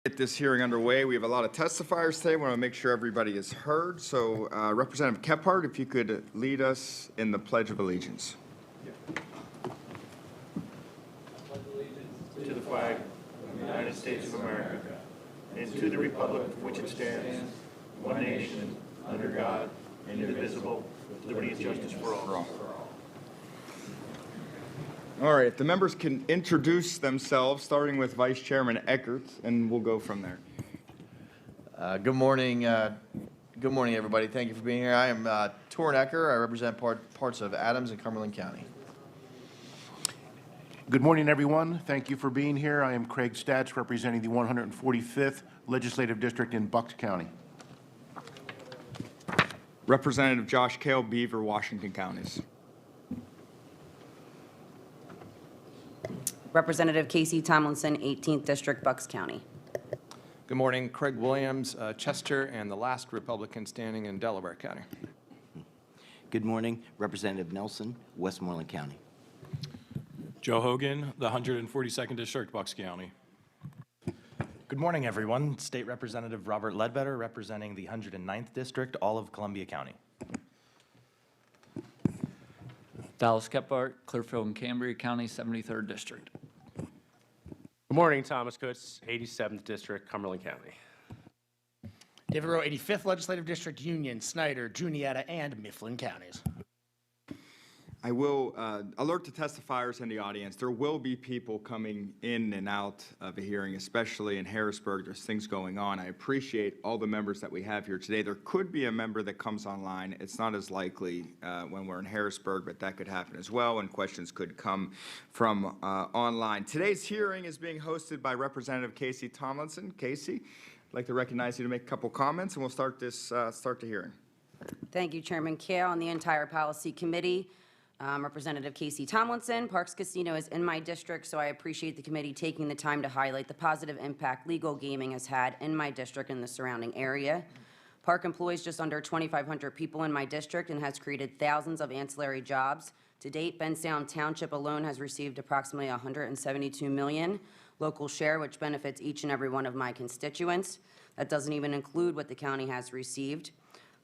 Get this hearing underway. We have a lot of testifiers today. We want to make sure everybody is heard. So Representative Kephart, if you could lead us in the Pledge of Allegiance. To the flag of the United States of America and to the republic for which it stands, one nation, under God, indivisible, with liberty and justice for all. All right, if the members can introduce themselves, starting with Vice Chairman Eckert, and we'll go from there. Good morning. Good morning, everybody. Thank you for being here. I am Torrin Ecker. I represent parts of Adams and Cumberland County. Good morning, everyone. Thank you for being here. I am Craig Statz, representing the 145th Legislative District in Bucks County. Representative Josh Kale, Beaver, Washington Counties. Representative Casey Tomlinson, 18th District, Bucks County. Good morning, Craig Williams, Chester, and the last Republican standing in Delaware County. Good morning, Representative Nelson, Westmoreland County. Joe Hogan, the 142nd District, Bucks County. Good morning, everyone. State Representative Robert Ledbetter, representing the 109th District, all of Columbia County. Dallas Kephart, Clearfield and Cambria County, 73rd District. Good morning, Thomas Kutz, 87th District, Cumberland County. David Rowe, 85th Legislative District, Union, Snyder, Juniata, and Mifflin counties. I will alert the testifiers in the audience. There will be people coming in and out of a hearing, especially in Harrisburg. There's things going on. I appreciate all the members that we have here today. There could be a member that comes online. It's not as likely when we're in Harrisburg, but that could happen as well, and questions could come from online. Today's hearing is being hosted by Representative Casey Tomlinson. Casey, I'd like to recognize you to make a couple comments, and we'll start the hearing. Thank you, Chairman Kale, and the entire Policy Committee. Representative Casey Tomlinson. Parks Casino is in my district, so I appreciate the committee taking the time to highlight the positive impact legal gaming has had in my district and the surrounding area. Park employs just under 2,500 people in my district and has created thousands of ancillary jobs. To date, Bensound Township alone has received approximately $172 million local share, which benefits each and every one of my constituents. That doesn't even include what the county has received.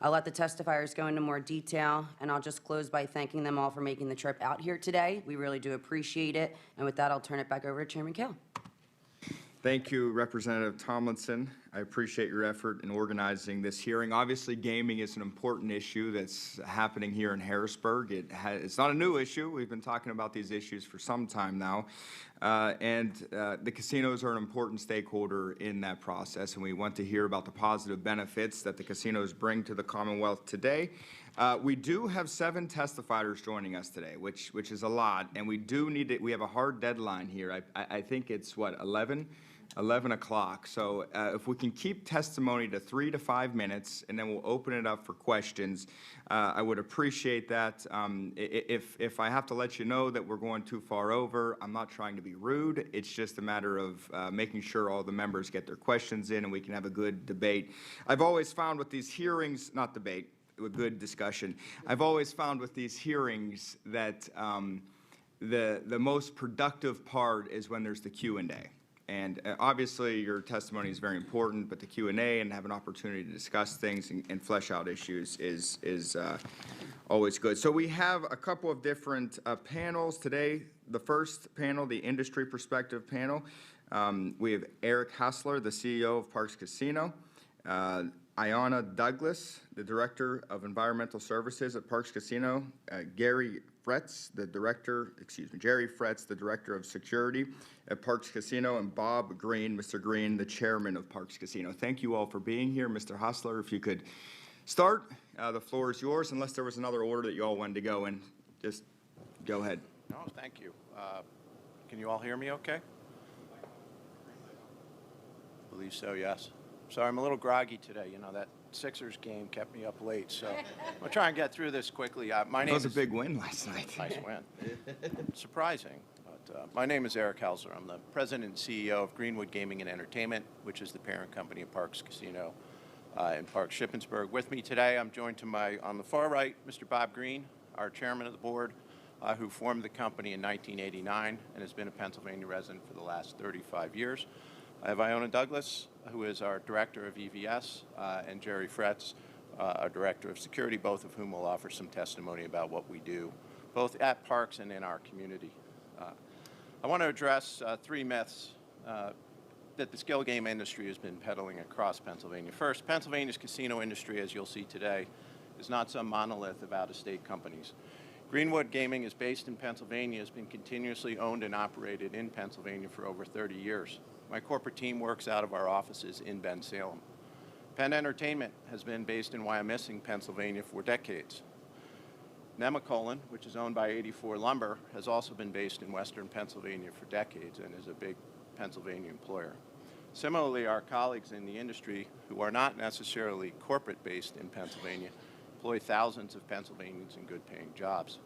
I'll let the testifiers go into more detail, and I'll just close by thanking them all for making the trip out here today. We really do appreciate it. And with that, I'll turn it back over to Chairman Kale. Thank you, Representative Tomlinson. I appreciate your effort in organizing this hearing. Obviously, gaming is an important issue that's happening here in Harrisburg. It's not a new issue. We've been talking about these issues for some time now. The casinos are an important stakeholder in that process, and we want to hear about the positive benefits that the casinos bring to the Commonwealth today. We do have 7 testifiers joining us today, which is a lot, and we do need we have a hard deadline here. I think it's, what, 11 o'clock. So if we can keep testimony to 3 to 5 minutes, and then we'll open it up for questions, I would appreciate that. If I have to let you know that we're going too far over, I'm not trying to be rude. It's just a matter of making sure all the members get their questions in and we can have a good debate. I've always found with these hearings, not debate, a good discussion. I've always found with these hearings that the most productive part is when there's the Q&A. And obviously, your testimony is very important, but the Q&A and have an opportunity to discuss things and flesh out issues is always good. So we have a couple of different panels today. The first panel, the industry perspective panel, we have Eric Hassler, the CEO of Parks Casino, Ayanna Douglas, the Director of Environmental Services at Parks Casino, Jerry Fretz, the Director of Security at Parks Casino, and Bob Green, Mr. Green, the Chairman of Parks Casino. Thank you all for being here. Mr. Hassler, if you could start, the floor is yours, unless there was another order that you all wanted to go in. Just go ahead. No, thank you. Can you all hear me okay? I believe so, yes. Sorry, I'm a little groggy today. You know, that Sixers game kept me up late, so I'll try and get through this quickly. My name was a big win last night. Nice win. Surprising. But my name is Eric Hassler. I'm the president and CEO of Greenwood Gaming and Entertainment, which is the parent company of Parks Casino in Parks Shippensburg. With me today, I'm joined on the far right, Mr. Bob Green, our chairman of the board, who formed the company in 1989 and has been a Pennsylvania resident for the last 35 years. I have Iona Douglas, who is our Director of EVS, and Jerry Fretz, our Director of Security, both of whom will offer some testimony about what we do, both at parks and in our community. I want to address three myths that the skill game industry has been peddling across Pennsylvania. First, Pennsylvania's casino industry, as you'll see today, is not some monolith of out-of-state companies. Greenwood Gaming is based in Pennsylvania, has been continuously owned and operated in Pennsylvania for over 30 years. My corporate team works out of our offices in Bensalem. Penn Entertainment has been based in Wyomissing, Pennsylvania for decades. Nemacolin, which is owned by 84 Lumber, has also been based in western Pennsylvania for decades and is a big Pennsylvania employer. Similarly, our colleagues in the industry who are not necessarily corporate-based in Pennsylvania employ thousands of Pennsylvanians in good-paying jobs.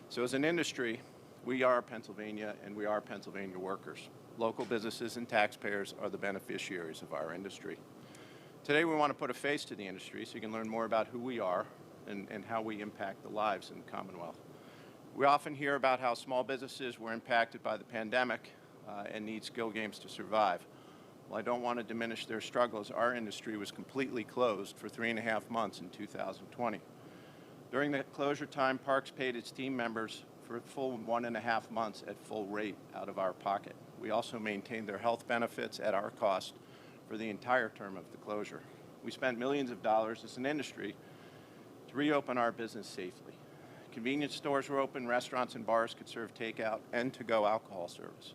So as an industry, we are Pennsylvania and we are Pennsylvania workers. Local businesses and taxpayers are the beneficiaries of our industry. Today we want to put a face to the industry so you can learn more about who we are and how we impact the lives in the Commonwealth. We often hear about how small businesses were impacted by the pandemic and need skill games to survive. Well, I don't want to diminish their struggles. Our industry was completely closed for 3.5 months in 2020. During that closure time, Parks paid its team members for a full 1.5 months at full rate out of our pocket. We also maintained their health benefits at our cost for the entire term of the closure. We spent millions of dollars as an industry to reopen our business safely. Convenience stores were open, restaurants and bars could serve takeout and to-go alcohol service.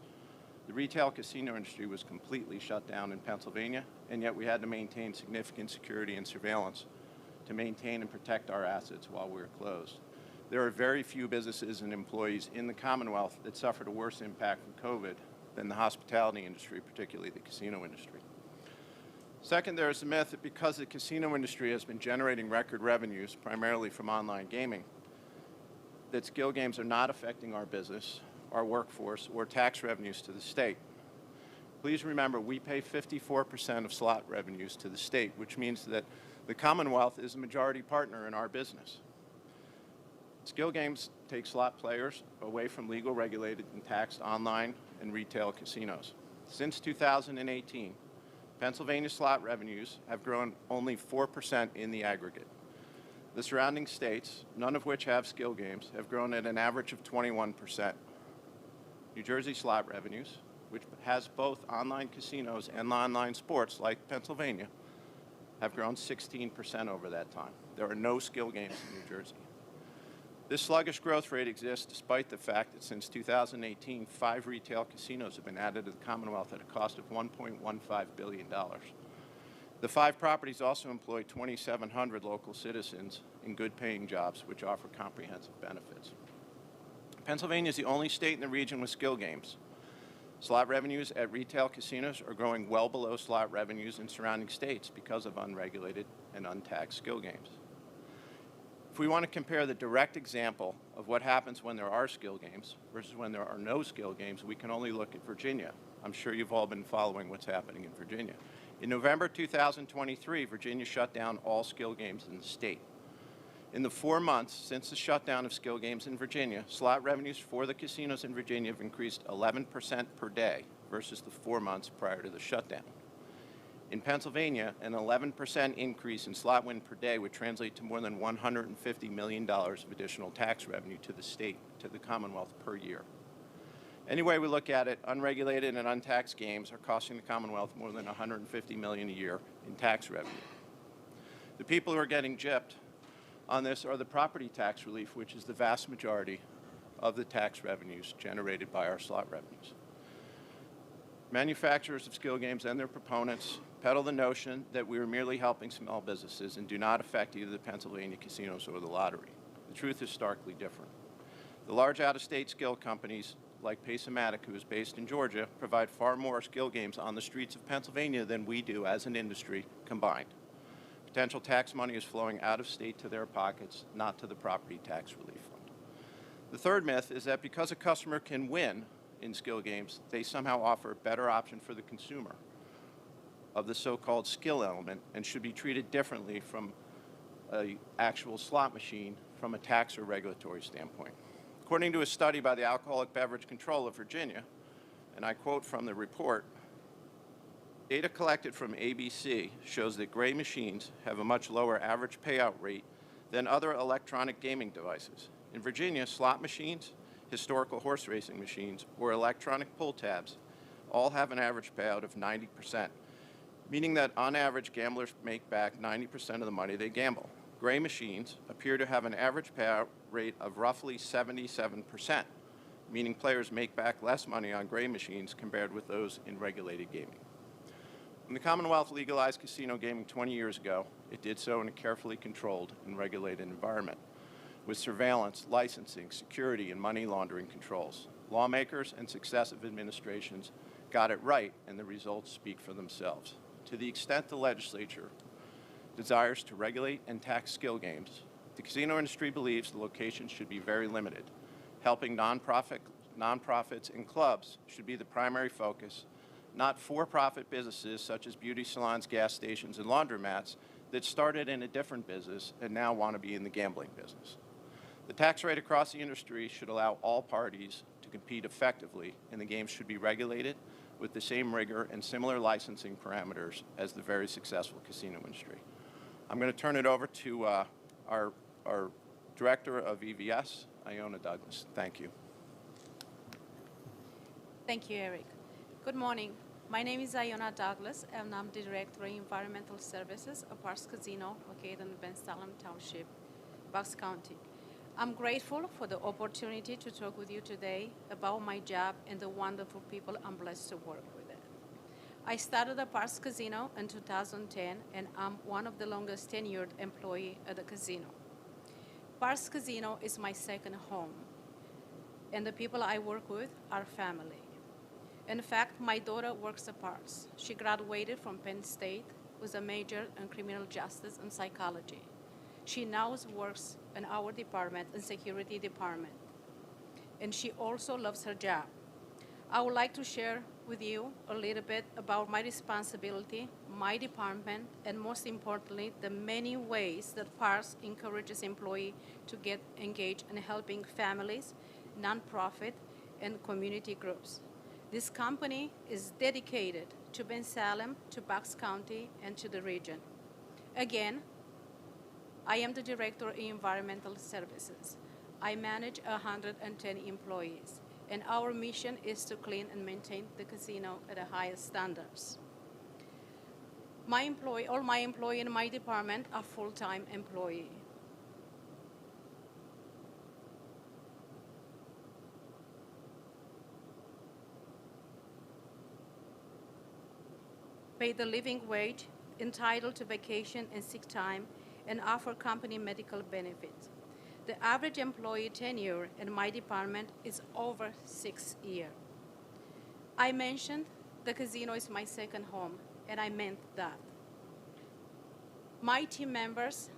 The retail casino industry was completely shut down in Pennsylvania, and yet we had to maintain significant security and surveillance to maintain and protect our assets while we were closed. There are very few businesses and employees in the Commonwealth that suffered a worse impact from COVID than the hospitality industry, particularly the casino industry. Second, there is the myth that because the casino industry has been generating record revenues, primarily from online gaming, that skill games are not affecting our business, our workforce, or tax revenues to the state. Please remember, we pay 54% of slot revenues to the state, which means that the Commonwealth is a majority partner in our business. Skill games take slot players away from legal, regulated, and taxed online and retail casinos. Since 2018, Pennsylvania slot revenues have grown only 4% in the aggregate. The surrounding states, none of which have skill games, have grown at an average of 21%. New Jersey slot revenues, which has both online casinos and online sports like Pennsylvania, have grown 16% over that time. There are no skill games in New Jersey. This sluggish growth rate exists despite the fact that since 2018, 5 retail casinos have been added to the Commonwealth at a cost of $1.15 billion. The 5 properties also employ 2,700 local citizens in good-paying jobs, which offer comprehensive benefits. Pennsylvania is the only state in the region with skill games. Slot revenues at retail casinos are growing well below slot revenues in surrounding states because of unregulated and untaxed skill games. If we want to compare the direct example of what happens when there are skill games versus when there are no skill games, we can only look at Virginia. I'm sure you've all been following what's happening in Virginia. In November 2023, Virginia shut down all skill games in the state. In the 4 months since the shutdown of skill games in Virginia, slot revenues for the casinos in Virginia have increased 11% per day versus the 4 months prior to the shutdown. In Pennsylvania, an 11% increase in slot win per day would translate to more than $150 million of additional tax revenue to the state, to the Commonwealth per year. Any way we look at it, unregulated and untaxed games are costing the Commonwealth more than $150 million a year in tax revenue. The people who are getting gypped on this are the property tax relief, which is the vast majority of the tax revenues generated by our slot revenues. Manufacturers of skill games and their proponents peddle the notion that we are merely helping small businesses and do not affect either the Pennsylvania casinos or the lottery. The truth is starkly different. The large out-of-state skill companies like Pacematic, who is based in Georgia, provide far more skill games on the streets of Pennsylvania than we do as an industry combined. Potential tax money is flowing out of state to their pockets, not to the property tax relief fund. The third myth is that because a customer can win in skill games, they somehow offer a better option for the consumer of the so-called skill element and should be treated differently from an actual slot machine from a tax or regulatory standpoint. According to a study by the Alcoholic Beverage Control of Virginia, and I quote from the report, Data collected from ABC shows that gray machines have a much lower average payout rate than other electronic gaming devices. In Virginia, slot machines, historical horse racing machines, or electronic pull tabs all have an average payout of 90%, meaning that on average, gamblers make back 90% of the money they gamble. Gray machines appear to have an average payout rate of roughly 77%, meaning players make back less money on gray machines compared with those in regulated gaming. When the Commonwealth legalized casino gaming 20 years ago, it did so in a carefully controlled and regulated environment, with surveillance, licensing, security, and money laundering controls. Lawmakers and successive administrations got it right, and the results speak for themselves. To the extent the legislature desires to regulate and tax skill games, the casino industry believes the locations should be very limited. Helping nonprofits and clubs should be the primary focus, not for-profit businesses such as beauty salons, gas stations, and laundromats that started in a different business and now want to be in the gambling business. The tax rate across the industry should allow all parties to compete effectively, and the games should be regulated with the same rigor and similar licensing parameters as the very successful casino industry. I'm going to turn it over to our Director of EVS, Iona Douglas. Thank you. Thank you, Eric. Good morning. My name is Iona Douglas, and I'm the Director of Environmental Services at Parks Casino, located in Ben Salem Township, Bucks County. I'm grateful for the opportunity to talk with you today about my job and the wonderful people I'm blessed to work with. I started at Parks Casino in 2010, and I'm one of the longest tenured employees at the casino. Parks Casino is my second home, and the people I work with are family. In fact, my daughter works at Parks. She graduated from Penn State with a major in criminal justice and psychology. She now works in our department, in security department, and she also loves her job. I would like to share with you a little bit about my responsibility, my department, and most importantly, the many ways that Parks encourages employees to get engaged in helping families, nonprofit, and community groups. This company is dedicated to Ben Salem, to Bucks County, and to the region. Again, I am the Director of Environmental Services. I manage 110 employees, and our mission is to clean and maintain the casino at the highest standards. All my employees in my department are full-time employees. Pay the living wage, entitled to vacation and sick time, and offer company medical benefits. The average employee tenure in my department is over 6 years. I mentioned the casino is my second home, and I meant that. My team members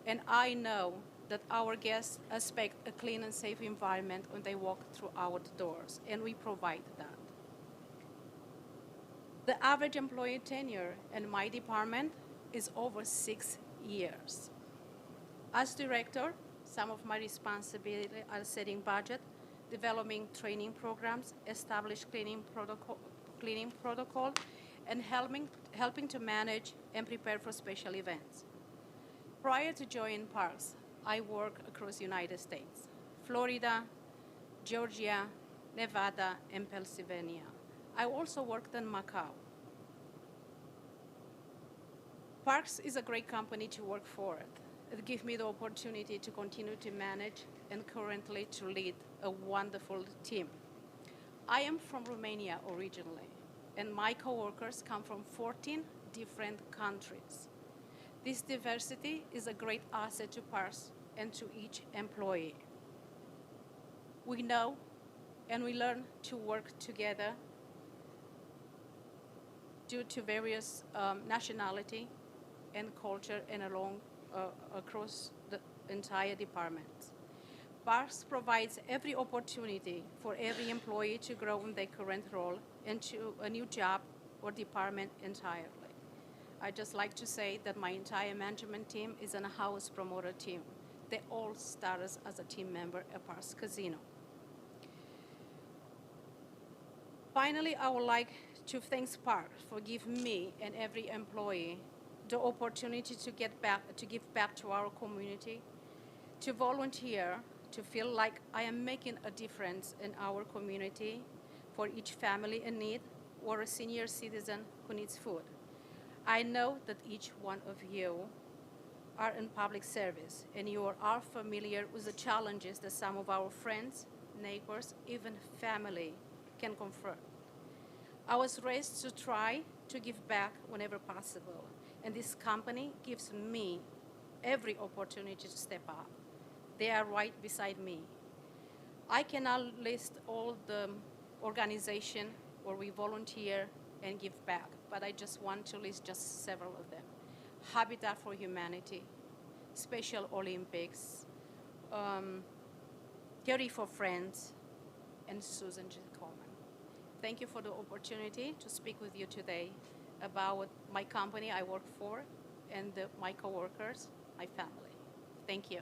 and I know that our guests expect a clean and safe environment when they walk through our doors, and we provide that. The average employee tenure in my department is over 6 years. As director, some of my responsibilities are setting budget, developing training programs, establish cleaning protocol, and helping to manage and prepare for special events. Prior to joining Parks, I worked across the United States, Florida, Georgia, Nevada, and Pennsylvania. I also worked in Macau. Parks is a great company to work for. It gives me the opportunity to continue to manage and currently to lead a wonderful team. I am from Romania originally, and my coworkers come from 14 different countries. This diversity is a great asset to Parks and to each employee. We know and we learn to work together due to various nationality and culture and across the entire department. Parks provides every opportunity for every employee to grow in their current role into a new job or department entirely. I just like to say that my entire management team is a house promoter team. They all started as a team member at Parks Casino. Finally, I would like to thank Park for giving me and every employee the opportunity to give back to our community, to volunteer, to feel like I am making a difference in our community for each family in need or a senior citizen who needs food. I know that each one of you are in public service and you are familiar with the challenges that some of our friends, neighbors, even family can confront. I was raised to try to give back whenever possible, and this company gives me every opportunity to step up. They are right beside me. I cannot list all the organizations where we volunteer and give back, but I just want to list just several of them. Habitat for Humanity, Special Olympics, Theory for Friends, and Susan G. Komen. Thank you for the opportunity to speak with you today about my company I work for and my coworkers, my family. Thank you.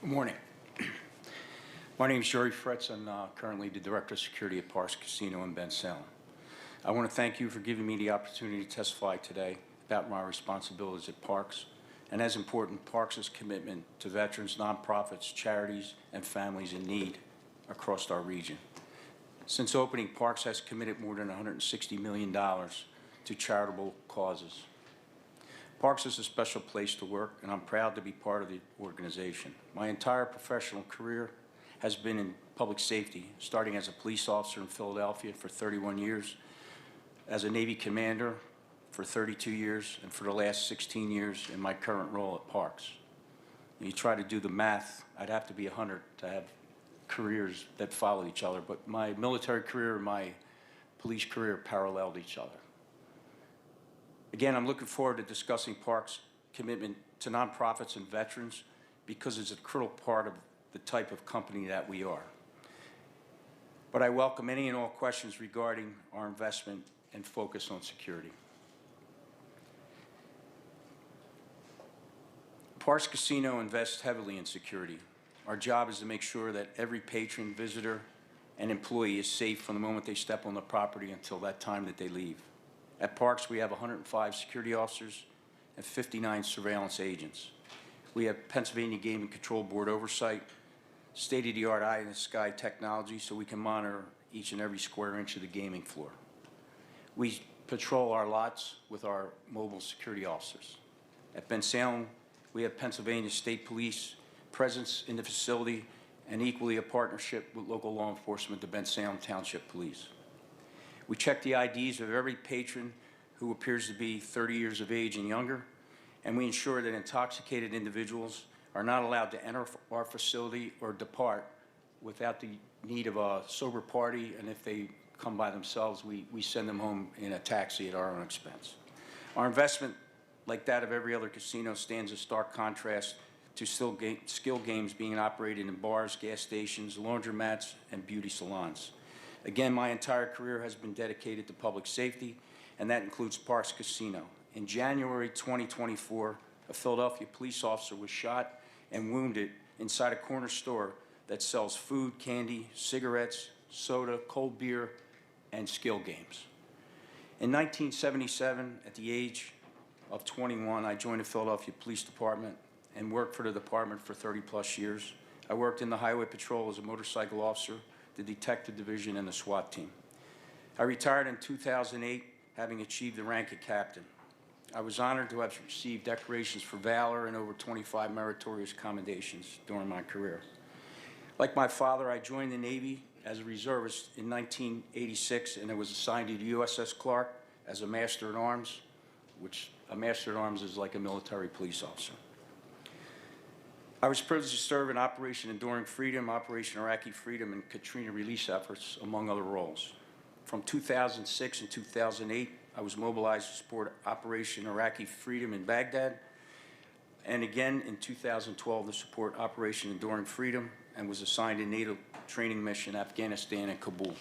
Good morning. My name is Jerry Fretz. I'm currently the Director of Security at Parks Casino in Bensalem. I want to thank you for giving me the opportunity to testify today about my responsibilities at Parks, and as important, Parks' commitment to veterans, nonprofits, charities, and families in need across our region. Since opening, Parks has committed more than $160 million to charitable causes. Parks is a special place to work, and I'm proud to be part of the organization. My entire professional career has been in public safety, starting as a police officer in Philadelphia for 31 years, as a Navy commander for 32 years, and for the last 16 years in my current role at Parks. When you try to do the math, I'd have to be 100 to have careers that follow each other, but my military career and my police career paralleled each other. Again, I'm looking forward to discussing Parks' commitment to nonprofits and veterans because it's a critical part of the type of company that we are. But I welcome any and all questions regarding our investment and focus on security. Parks Casino invests heavily in security. Our job is to make sure that every patron, visitor, and employee is safe from the moment they step on the property until that time that they leave. At Parks, we have 105 security officers and 59 surveillance agents. We have Pennsylvania Gaming Control Board oversight, state-of-the-art eye-in-the-sky technology so we can monitor each and every square inch of the gaming floor. We patrol our lots with our mobile security officers. At Bensalem, we have Pennsylvania State Police presence in the facility and equally a partnership with local law enforcement, the Bensalem Township Police. We check the IDs of every patron who appears to be 30 years of age and younger, and we ensure that intoxicated individuals are not allowed to enter our facility or depart without the need of a sober party, and if they come by themselves, we send them home in a taxi at our own expense. Our investment, like that of every other casino, stands in stark contrast to skill games being operated in bars, gas stations, laundromats, and beauty salons. Again, my entire career has been dedicated to public safety, and that includes Parks Casino. In January 2024, a Philadelphia police officer was shot and wounded inside a corner store that sells food, candy, cigarettes, soda, cold beer, and skill games. In 1977, at the age of 21, I joined the Philadelphia Police Department and worked for the department for 30-plus years. I worked in the Highway Patrol as a motorcycle officer, the Detective Division, and the SWAT team. I retired in 2008, having achieved the rank of captain. I was honored to have received decorations for valor and over 25 meritorious commendations during my career. Like my father, I joined the Navy as a reservist in 1986, and I was assigned to the USS Clark as a Master-at-Arms, which a Master-at-Arms is like a military police officer. I was privileged to serve in Operation Enduring Freedom, Operation Iraqi Freedom, and Katrina relief efforts, among other roles. From 2006 and 2008, I was mobilized to support Operation Iraqi Freedom in Baghdad, and again in 2012 to support Operation Enduring Freedom, and was assigned a NATO training mission in Afghanistan and Kabul.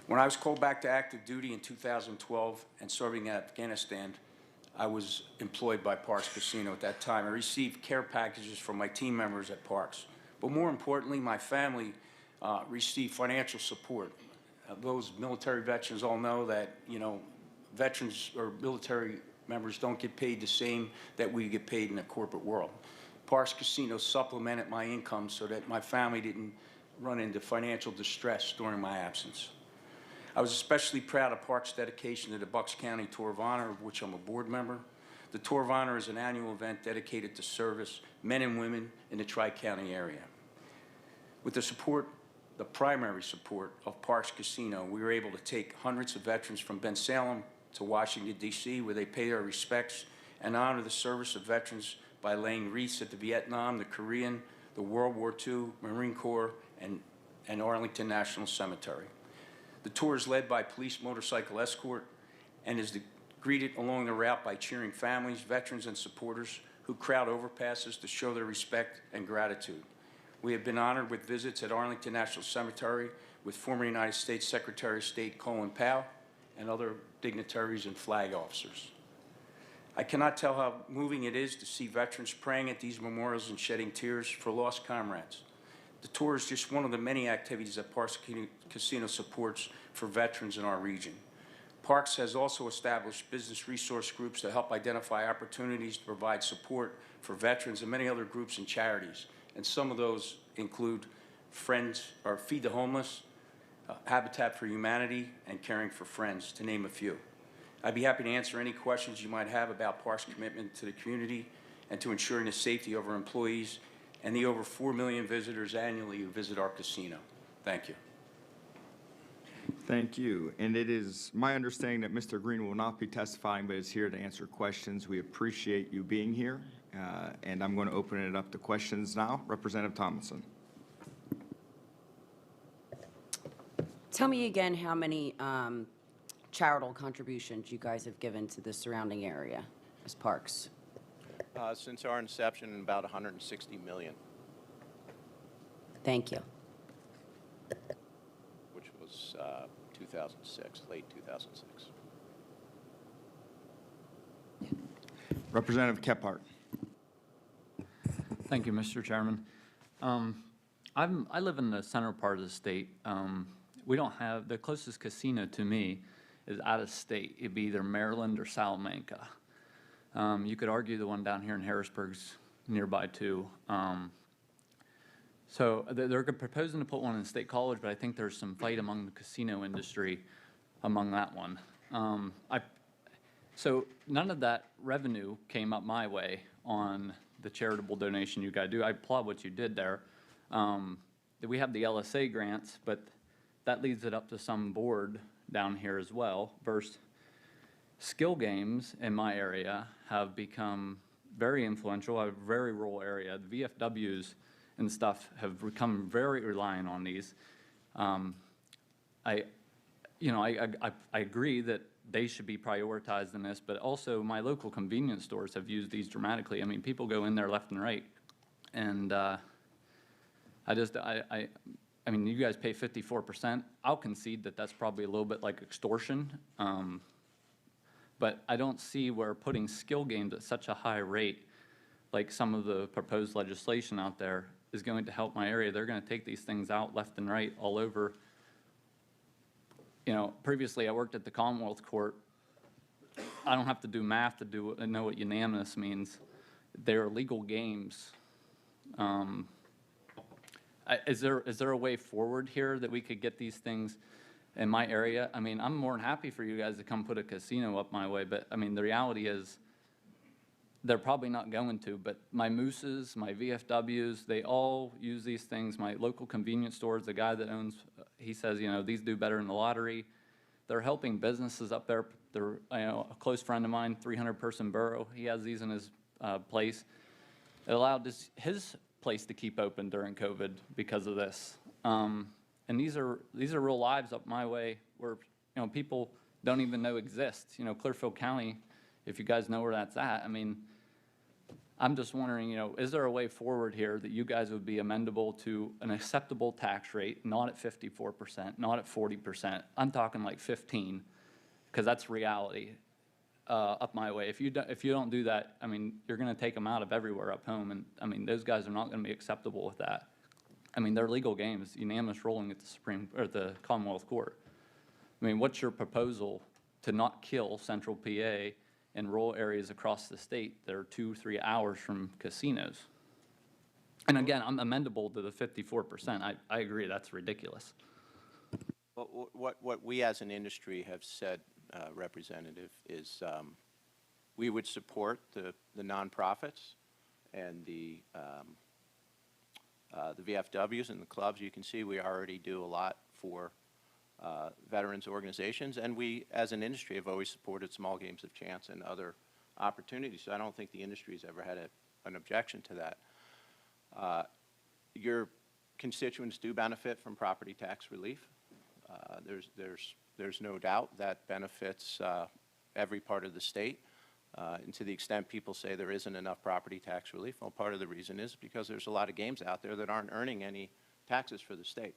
When I was called back to active duty in 2012 and serving in Afghanistan, I was employed by Parks Casino at that time. I received care packages from my team members at Parks, But more importantly, my family received financial support. Those military veterans all know that, veterans or military members don't get paid the same that we get paid in the corporate world. Parks Casino supplemented my income so that my family didn't run into financial distress during my absence. I was especially proud of Parks' dedication to the Bucks County Tour of Honor, of which I'm a board member. The Tour of Honor is an annual event dedicated to service men and women in the Tri-County area. With the support, the primary support of Parks Casino, we were able to take hundreds of veterans from Bensalem to Washington, D.C., where they pay their respects and honor the service of veterans by laying wreaths at the Vietnam, the Korean, the World War II, Marine Corps, and Arlington National Cemetery. The tour is led by police motorcycle escort and is greeted along the route by cheering families, veterans, and supporters who crowd overpasses to show their respect and gratitude. We have been honored with visits at Arlington National Cemetery with former United States Secretary of State Colin Powell and other dignitaries and flag officers. I cannot tell how moving it is to see veterans praying at these memorials and shedding tears for lost comrades. The tour is just one of the many activities that Parks Casino supports for veterans in our region. Parks has also established business resource groups to help identify opportunities to provide support for veterans and many other groups and charities. And some of those include Friends or Feed the Homeless, Habitat for Humanity, and Caring for Friends, to name a few. I'd be happy to answer any questions you might have about Parks' commitment to the community and to ensuring the safety of our employees and the over 4 million visitors annually who visit our casino. Thank you. Thank you. And it is my understanding that Mr. Green will not be testifying, but is here to answer questions. We appreciate you being here, and I'm going to open it up to questions now. Representative Tomlinson. Tell me again how many charitable contributions you guys have given to the surrounding area as Parks. Since our inception, about 160 million, Thank you. which was 2006, late 2006. Representative Kephart. Thank you, Mr. Chairman. I live in the center part of the state. We don't have, the closest casino to me is out of state. It'd be either Maryland or Salamanca. You could argue the one down here in Harrisburg's nearby too. So they're proposing to put one in State College, but I think there's some fight among the casino industry among that one. So none of that revenue came up my way on the charitable donation you guys do. I applaud what you did there. We have the LSA grants, but that leaves it up to some board down here as well. Versus skill games in my area have become very influential. A very rural area. The VFWs and stuff have become very reliant on these. I agree that they should be prioritized in this, but also my local convenience stores have used these dramatically. I mean, people go in there left and right, and I mean, you guys pay 54%. I'll concede that that's probably a little bit like extortion, but I don't see where putting skill games at such a high rate, like some of the proposed legislation out there, is going to help my area. They're going to take these things out left and right all over. You know, previously I worked at the Commonwealth Court. I don't have to do math to know what unanimous means. They're legal games. Is there a way forward here that we could get these things in my area? I mean, I'm more than happy for you guys to come put a casino up my way, but I mean, the reality is they're probably not going to, but my Mooses, my VFWs, they all use these things. My local convenience stores, the guy that owns, he says, you know, these do better in the lottery. They're helping businesses up there. They're, a close friend of mine, 300-person borough, he has these in his place. It allowed his place to keep open during COVID because of this. And these are real lives up my way where, you know, people don't even know exist. You know, Clearfield County, if you guys know where that's at, I mean, I'm just wondering, you know, is there a way forward here that you guys would be amendable to an acceptable tax rate, not at 54%, not at 40%? I'm talking like 15, because that's reality up my way. If you don't do that, I mean, you're going to take them out of everywhere up home, and I mean, those guys are not going to be acceptable with that. I mean, they're legal games, unanimous ruling at the or the Commonwealth Court. I mean, what's your proposal to not kill Central PA and rural areas across the state that are 2-3 hours from casinos? And again, I'm amendable to the 54%. I agree, that's ridiculous. Well, what we as an industry have said, Representative, is we would support the nonprofits and the VFWs and the clubs. You can see we already do a lot for veterans organizations, and we, as an industry, have always supported small games of chance and other opportunities. So I don't think the industry has ever had an objection to that. Your constituents do benefit from property tax relief. There's no doubt that benefits every part of the state. And to the extent people say there isn't enough property tax relief, well, part of the reason is because there's a lot of games out there that aren't earning any taxes for the state.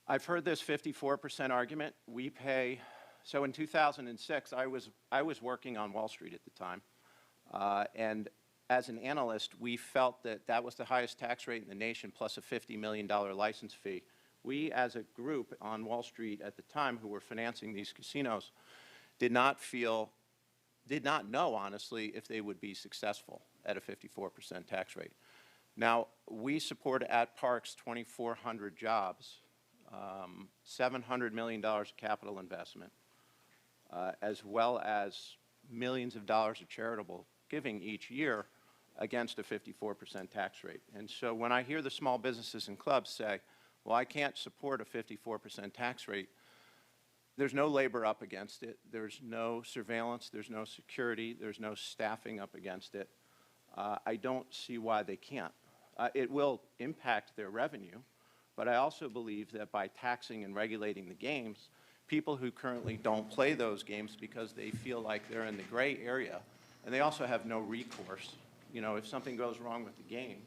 I've heard this 54% argument. We pay, so in 2006, I was working on Wall Street at the time, and as an analyst, we felt that that was the highest tax rate in the nation, plus a $50 million license fee. We, as a group on Wall Street at the time who were financing these casinos, did not know, honestly, if they would be successful at a 54% tax rate. Now, we support at Parks 2,400 jobs, $700 million of capital investment, as well as millions of dollars of charitable giving each year against a 54% tax rate. And so when I hear the small businesses and clubs say, well, I can't support a 54% tax rate, there's no labor up against it, there's no surveillance, there's no security, there's no staffing up against it. I don't see why they can't. It will impact their revenue, but I also believe that by taxing and regulating the games, people who currently don't play those games because they feel like they're in the gray area, and they also have no recourse. You know, if something goes wrong with the game,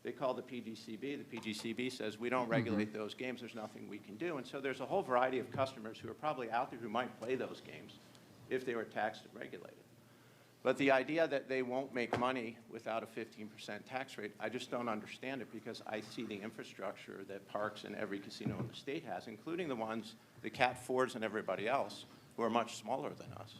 they call the PGCB. The PGCB says, we don't regulate those games, there's nothing we can do. And so there's a whole variety of customers who are probably out there who might play those games if they were taxed and regulated. But the idea that they won't make money without a 15% tax rate, I just don't understand it, because I see the infrastructure that Parks and every casino in the state has, including the ones, the Cat 4s and everybody else, who are much smaller than us,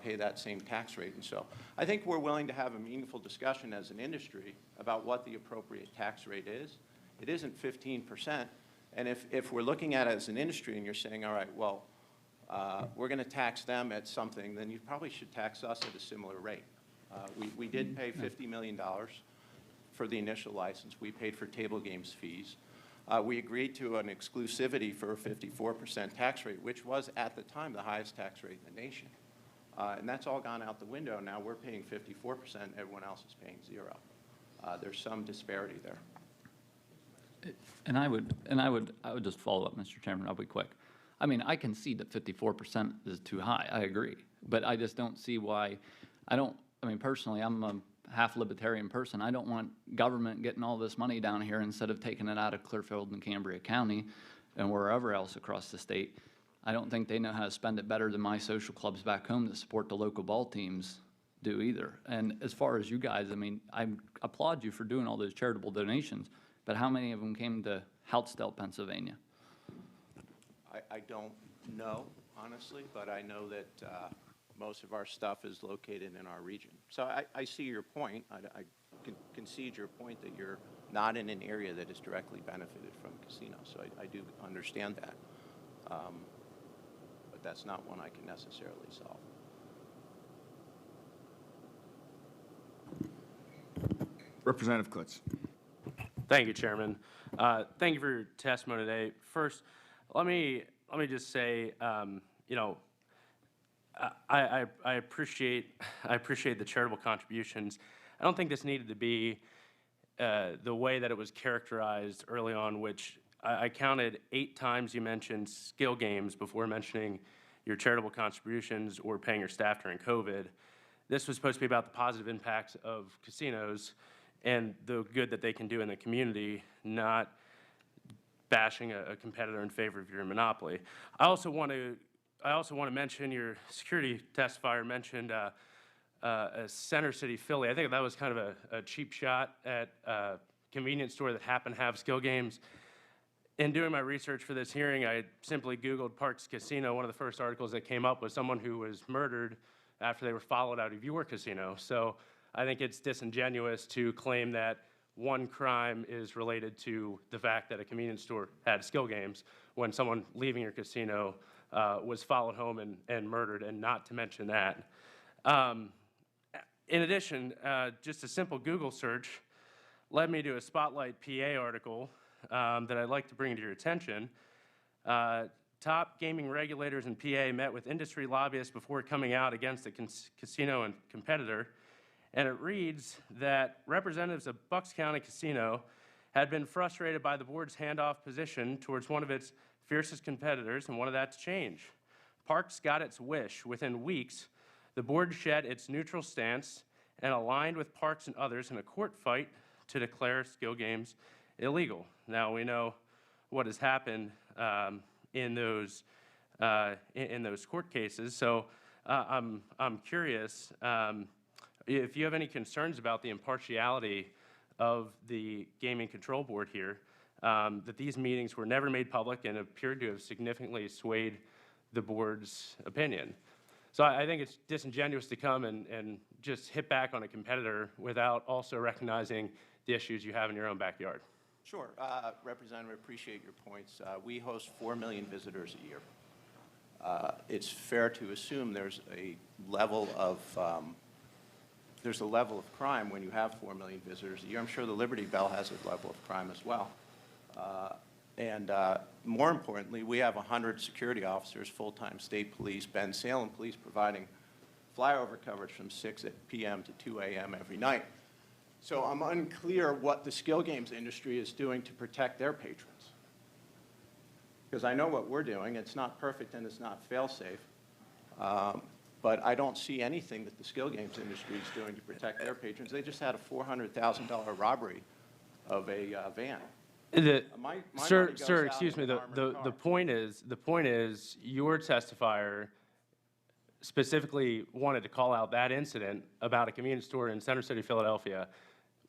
pay that same tax rate. And so I think we're willing to have a meaningful discussion as an industry about what the appropriate tax rate is. It isn't 15%. And if we're looking at it as an industry and you're saying, all right, well, we're going to tax them at something, then you probably should tax us at a similar rate. We did pay $50 million for the initial license. We paid for table games fees. We agreed to an exclusivity for a 54% tax rate, which was at the time the highest tax rate in the nation. And that's all gone out the window. Now we're paying 54%, everyone else is paying 0. There's some disparity there. And I would just follow up, Mr. Chairman. I'll be quick. I mean, I can see that 54% is too high. I agree, but I just don't see why. I mean, personally, I'm a half libertarian person. I don't want government getting all this money down here instead of taking it out of Clearfield and Cambria County and wherever else across the state. I don't think they know how to spend it better than my social clubs back home that support the local ball teams do either. And as far as you guys, I mean, I applaud you for doing all those charitable donations, but how many of them came to Houtzdale, Pennsylvania? I don't know, honestly, but I know that most of our stuff is located in our region. So I see your point. I concede your point that you're not in an area that is directly benefited from casinos. So I do understand that. But that's not one I can necessarily solve. Representative Klitz. Thank you, Chairman. Thank you for your testimony today. First, let me just say, you know, I appreciate the charitable contributions. I don't think this needed to be the way that it was characterized early on, which I counted 8 times you mentioned skill games before mentioning your charitable contributions or paying your staff during COVID. This was supposed to be about the positive impacts of casinos and the good that they can do in the community, not bashing a competitor in favor of your monopoly. I also want to mention your security testifier mentioned a Center City Philly. I think that was kind of a cheap shot at convenience store that happen to have skill games. In doing my research for this hearing, I simply Googled Parks Casino. One of the first articles that came up was someone who was murdered after they were followed out of your casino. So I think it's disingenuous to claim that one crime is related to the fact that a convenience store had skill games when someone leaving your casino was followed home and murdered, and not to mention that. In addition, just a simple Google search led me to a Spotlight PA article that I'd like to bring to your attention. Top gaming regulators in PA met with industry lobbyists before coming out against a casino and competitor. And it reads that representatives of Bucks County Casino had been frustrated by the board's handoff position towards one of its fiercest competitors and wanted that to change. Parks got its wish. Within weeks, the board shed its neutral stance and aligned with Parks and others in a court fight to declare skill games illegal. Now, we know what has happened in those court cases, so I'm curious if you have any concerns about the impartiality of the Gaming Control Board here, that these meetings were never made public and appeared to have significantly swayed the board's opinion. So I think it's disingenuous to come and just hit back on a competitor without also recognizing the issues you have in your own backyard. Sure. Representative, appreciate your points. We host 4 million visitors a year. It's fair to assume there's a level of crime when you have 4 million visitors a year. I'm sure the Liberty Bell has a level of crime as well. And more importantly, we have 100 security officers, full-time state police, Ben Salem police, providing flyover coverage from 6 p.m. to 2 a.m. every night. So I'm unclear what the skill games industry is doing to protect their patrons. Because I know what we're doing. It's not perfect and it's not fail-safe. But I don't see anything that the skill games industry is doing to protect their patrons. They just had a $400,000 robbery of a van. Sir, excuse me. The point is, your testifier specifically wanted to call out that incident about a convenience store in Center City, Philadelphia,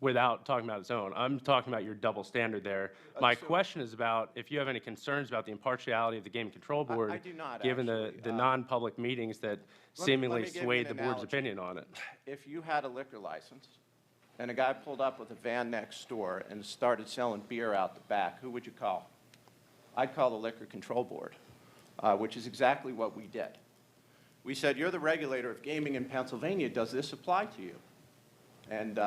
without talking about its own. I'm talking about your double standard there. My question is about if you have any concerns about the impartiality of the Game Control Board, I do not, given actually. the non-public meetings that seemingly swayed the board's opinion on it. If you had a liquor license and a guy pulled up with a van next door and started selling beer out the back, who would you call? I'd call the Liquor Control Board, which is exactly what we did. We said, you're the regulator of gaming in Pennsylvania. Does this apply to you? And,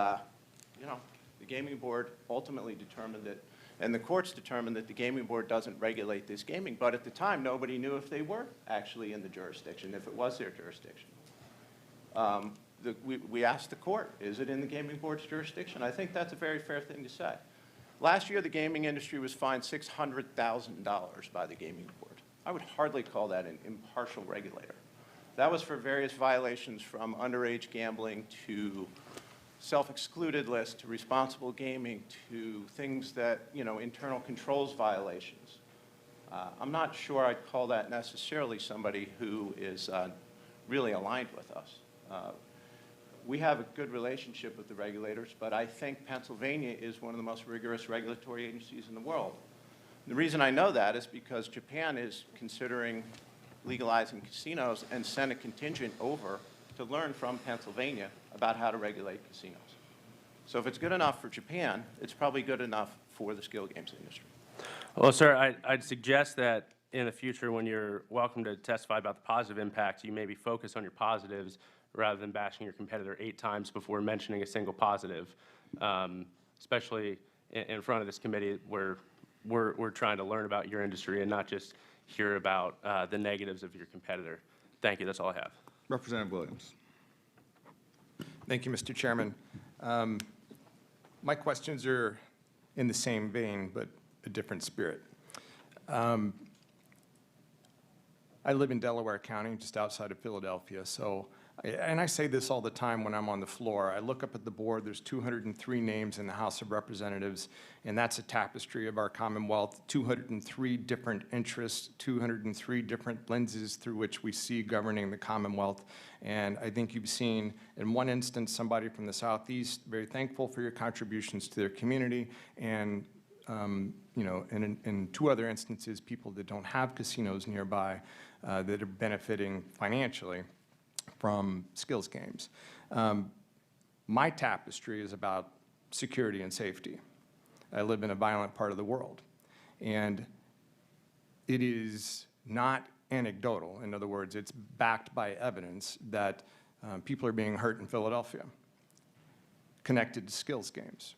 you know, the Gaming Board ultimately determined that, and the courts determined that the Gaming Board doesn't regulate this gaming. But at the time, nobody knew if they were actually in the jurisdiction, if it was their jurisdiction. We asked the court, is it in the Gaming Board's jurisdiction? I think that's a very fair thing to say. Last year, the gaming industry was fined $600,000 by the Gaming Board. I would hardly call that an impartial regulator. That was for various violations from underage gambling to self-excluded list to responsible gaming to things that, you know, internal controls violations. I'm not sure I'd call that necessarily somebody who is really aligned with us. We have a good relationship with the regulators, but I think Pennsylvania is one of the most rigorous regulatory agencies in the world. The reason I know that is because Japan is considering legalizing casinos and sent a contingent over to learn from Pennsylvania about how to regulate casinos. So if it's good enough for Japan, it's probably good enough for the skill games industry. Well, sir, I'd suggest that in the future, when you're welcome to testify about the positive impacts, you maybe focus on your positives rather than bashing your competitor 8 times before mentioning a single positive, especially in front of this committee where we're trying to learn about your industry and not just hear about the negatives of your competitor. Thank you. That's all I have. Representative Williams. Thank you, Mr. Chairman. My questions are in the same vein, but a different spirit. I live in Delaware County, just outside of Philadelphia, so And I say this all the time when I'm on the floor. I look up at the board, there's 203 names in the House of Representatives, and that's a tapestry of our Commonwealth, 203 different interests, 203 different lenses through which we see governing the Commonwealth. And I think you've seen, in one instance, somebody from the Southeast, very thankful for your contributions to their community, and you know, and in two other instances, people that don't have casinos nearby that are benefiting financially from skills games. My tapestry is about security and safety. I live in a violent part of the world, and it is not anecdotal. In other words, it's backed by evidence that people are being hurt in Philadelphia connected to skills games.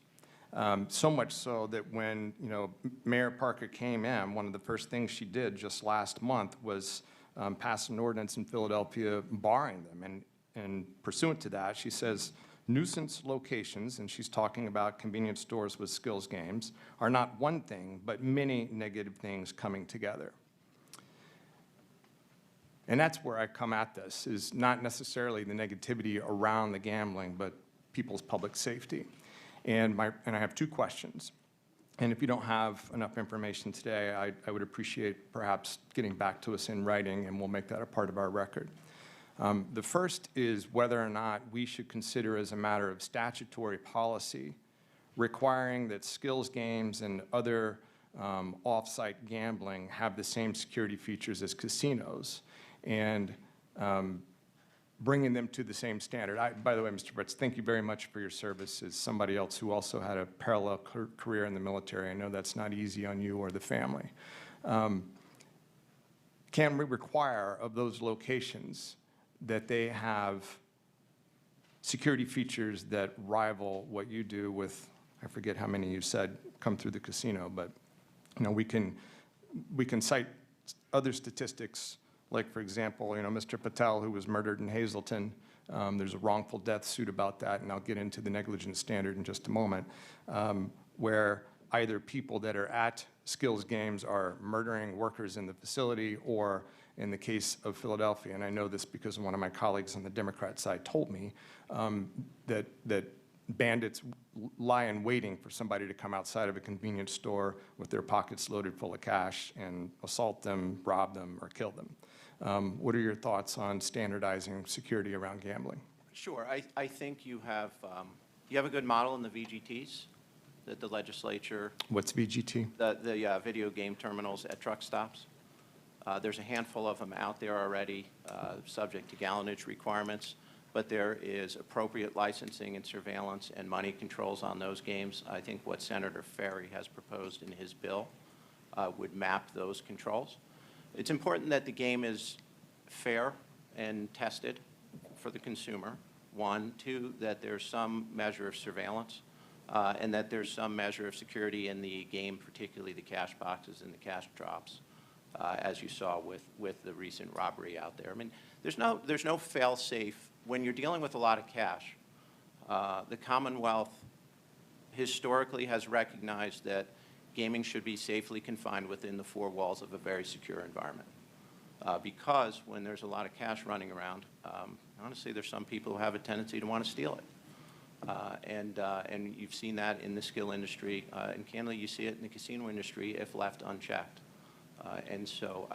So much so that when, you know, Mayor Parker came in, one of the first things she did just last month was pass an ordinance in Philadelphia barring them. And pursuant to that, she says nuisance locations, and she's talking about convenience stores with skills games, are not one thing, but many negative things coming together. And that's where I come at this, is not necessarily the negativity around the gambling, but people's public safety. And I have two questions. And if you don't have enough information today, I would appreciate perhaps getting back to us in writing, and we'll make that a part of our record. The first is whether or not we should consider, as a matter of statutory policy, requiring that skills games and other off-site gambling have the same security features as casinos, and bringing them to the same standard. By the way, Mr. Bretz, thank you very much for your service as somebody else who also had a parallel career in the military. I know that's not easy on you or the family. Can we require of those locations that they have security features that rival what you do with, I forget how many you said come through the casino, but you know, we can cite other statistics. Like, for example, you know, Mr. Patel, who was murdered in Hazleton, there's a wrongful death suit about that, and I'll get into the negligence standard in just a moment, where either people that are at skills games are murdering workers in the facility, or in the case of Philadelphia, and I know this because one of my colleagues on the Democrat side told me, that bandits lie in waiting for somebody to come outside of a convenience store with their pockets loaded full of cash and assault them, rob them, or kill them. What are your thoughts on standardizing security around gambling? Sure. I think you have a good model in the VGTs that the legislature. What's VGT? The video game terminals at truck stops. There's a handful of them out there already, subject to gallonage requirements, but there is appropriate licensing and surveillance and money controls on those games. I think what Senator Ferry has proposed in his bill would map those controls. It's important that the game is fair and tested for the consumer, one. Two, that there's some measure of surveillance, and that there's some measure of security in the game, particularly the cash boxes and the cash drops, as you saw with the recent robbery out there. I mean, there's no fail-safe. When you're dealing with a lot of cash, the Commonwealth historically has recognized that gaming should be safely confined within the four walls of a very secure environment. Because when there's a lot of cash running around, honestly, there's some people who have a tendency to want to steal it. And you've seen that in the skill industry, and candidly, you see it in the casino industry if left unchecked. And so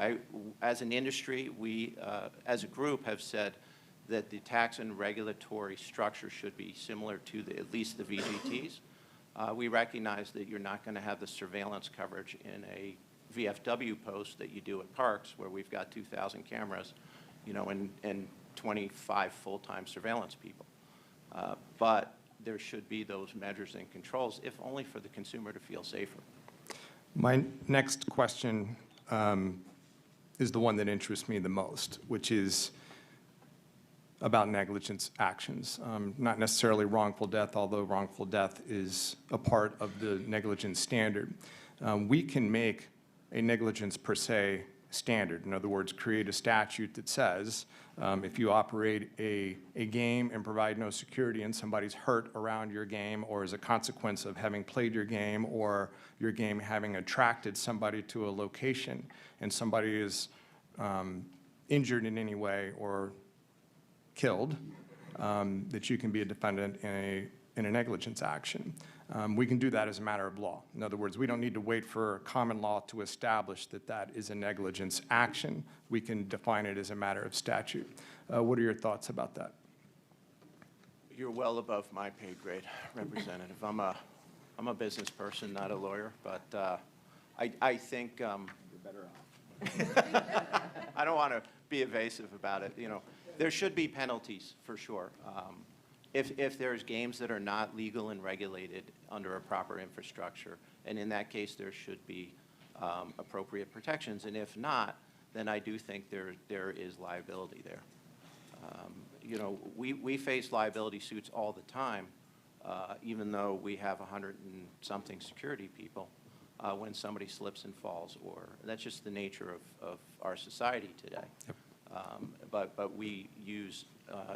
as an industry, we, as a group, have said that the tax and regulatory structure should be similar to at least the VGTs. We recognize that you're not going to have the surveillance coverage in a VFW post that you do at parks, where we've got 2,000 cameras, you know, and 25 full-time surveillance people. But there should be those measures and controls, if only for the consumer to feel safer. My next question is the one that interests me the most, which is about negligence actions. Not necessarily wrongful death, although wrongful death is a part of the negligence standard. We can make a negligence per se standard. In other words, create a statute that says if you operate a game and provide no security and somebody's hurt around your game, or as a consequence of having played your game, or your game having attracted somebody to a location, and somebody is injured in any way or killed, that you can be a defendant in a negligence action. We can do that as a matter of law. In other words, we don't need to wait for common law to establish that that is a negligence action. We can define it as a matter of statute. What are your thoughts about that? You're well above my pay grade, Representative. I'm a business person, not a lawyer, but I think you're better off. I don't want to be evasive about it. You know, there should be penalties for sure. If there's games that are not legal and regulated under a proper infrastructure, and in that case there should be appropriate protections, and if not, then I do think there is liability there. You know, we face liability suits all the time, even though we have 100 and something security people, when somebody slips and falls, or that's just the nature of our society today. Yep. But we use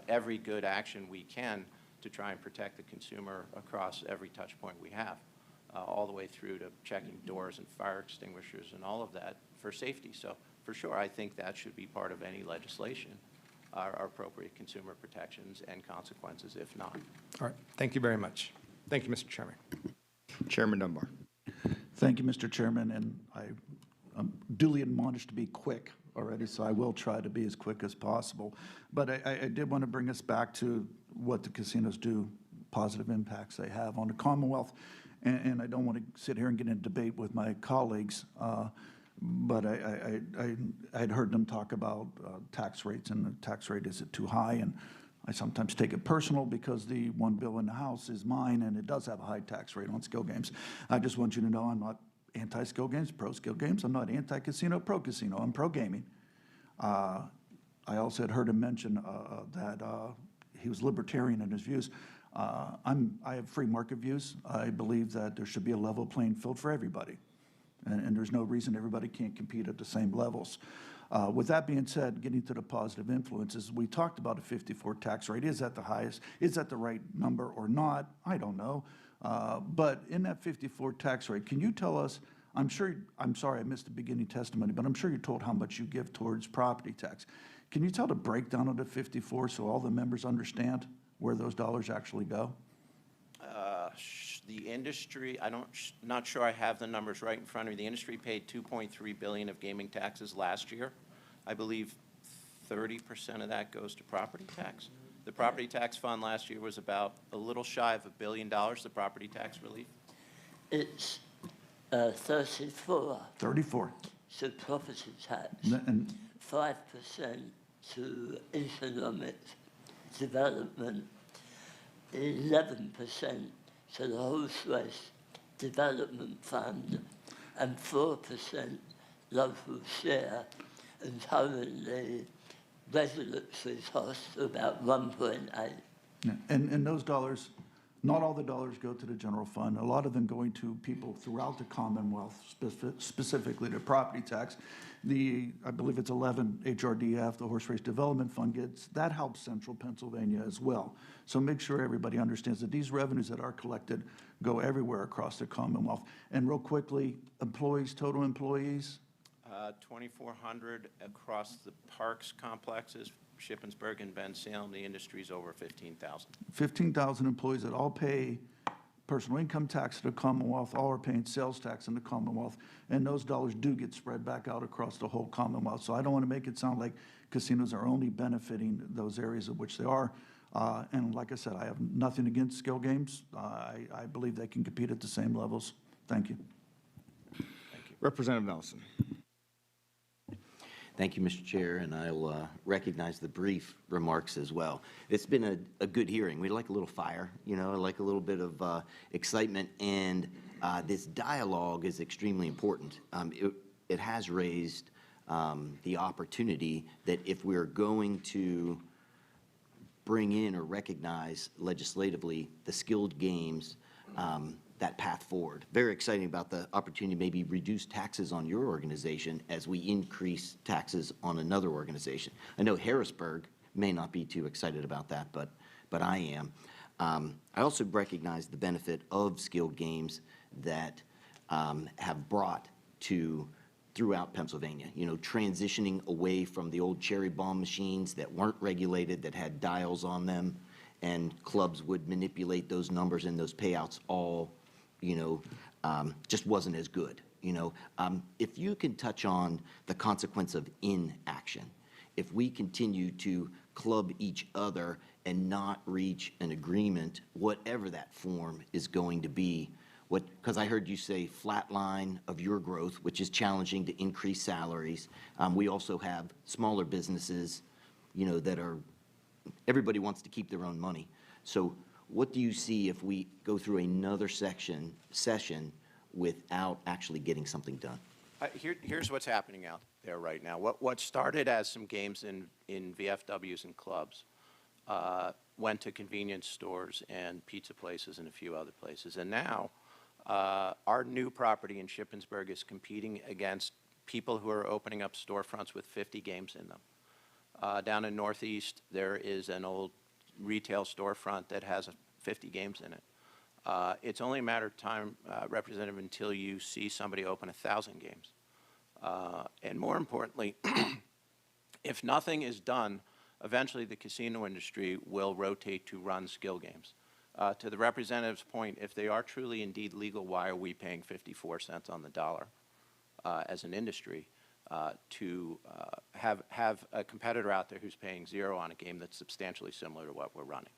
every good action we can to try and protect the consumer across every touch point we have, all the way through to checking doors and fire extinguishers and all of that for safety. So for sure, I think that should be part of any legislation, are appropriate consumer protections and consequences if not. All right. Thank you very much. Thank you, Mr. Chairman. Chairman Dunbar. Thank you, Mr. Chairman, and I'm duly admonished to be quick already, so I will try to be as quick as possible. But I did want to bring us back to what the casinos do, positive impacts they have on the Commonwealth, and I don't want to sit here and get in a debate with my colleagues, but I'd heard them talk about tax rates, and the tax rate is too high, and I sometimes take it personal because the one bill in the House is mine, and it does have a high tax rate on skill games. I just want you to know I'm not anti-skill games, pro-skill games. I'm not anti-casino, pro-casino. I'm pro-gaming. I also had heard him mention that he was libertarian in his views. I have free market views. I believe that there should be a level playing field for everybody, and there's no reason everybody can't compete at the same levels. With that being said, getting to the positive influences, we talked about a 54 tax rate. Is that the highest? Is that the right number or not? I don't know. But in that 54 tax rate, can you tell us, I'm sorry I missed the beginning testimony, but I'm sure you're told how much you give towards property tax. Can you tell the breakdown of the 54 so all the members understand where those dollars actually go? The industry, not sure I have the numbers right in front of me. The industry paid $2.3 billion of gaming taxes last year. I believe 30% of that goes to property tax. The property tax fund last year was about a little shy of $1 billion, the property tax relief. It's 34. 34. To property tax. And 5% to economic development, 11% to the Horse Race Development Fund, and 4% local share, and currently regulatory costs are about 1.8. And those dollars, not all the dollars go to the general fund. A lot of them going to people throughout the Commonwealth, specifically to property tax. I believe it's 11 HRDF, the Horse Race Development Fund gets. That helps Central Pennsylvania as well. So make sure everybody understands that these revenues that are collected go everywhere across the Commonwealth. And real quickly, employees, total employees? 2,400 across the parks complexes, Shippensburg and Ben Salem. The industry's over 15,000. 15,000 employees that all pay personal income tax to the Commonwealth, all are paying sales tax in the Commonwealth, and those dollars do get spread back out across the whole Commonwealth. So I don't want to make it sound like casinos are only benefiting those areas of which they are. And like I said, I have nothing against skill games. I believe they can compete at the same levels. Thank you. Thank you. Representative Nelson. Thank you, Mr. Chair, and I'll recognize the brief remarks as well. It's been a good hearing. We like a little fire, you know, like a little bit of excitement, and this dialogue is extremely important. It has raised the opportunity that if we're going to bring in or recognize legislatively the skilled games, that path forward. Very exciting about the opportunity to maybe reduce taxes on your organization as we increase taxes on another organization. I know Harrisburg may not be too excited about that, but I am. I also recognize the benefit of skilled games that have brought to throughout Pennsylvania, you know, transitioning away from the old cherry bomb machines that weren't regulated, that had dials on them, and clubs would manipulate those numbers and those payouts all, you know, just wasn't as good, you know. If you can touch on the consequence of inaction, if we continue to club each other and not reach an agreement, whatever that form is going to be, because I heard you say flat line of your growth, which is challenging to increase salaries. We also have smaller businesses, you know, that are, everybody wants to keep their own money. So what do you see if we go through another session without actually getting something done? Here's what's happening out there right now. What started as some games in VFWs and clubs went to convenience stores and pizza places and a few other places. And now our new property in Shippensburg is competing against people who are opening up storefronts with 50 games in them. Down in Northeast, there is an old retail storefront that has 50 games in it. It's only a matter of time, Representative, until you see somebody open 1,000 games. And more importantly, if nothing is done, eventually the casino industry will rotate to run skill games. To the representative's point, if they are truly indeed legal, why are we paying 54 cents on the dollar as an industry to have a competitor out there who's paying zero on a game that's substantially similar to what we're running?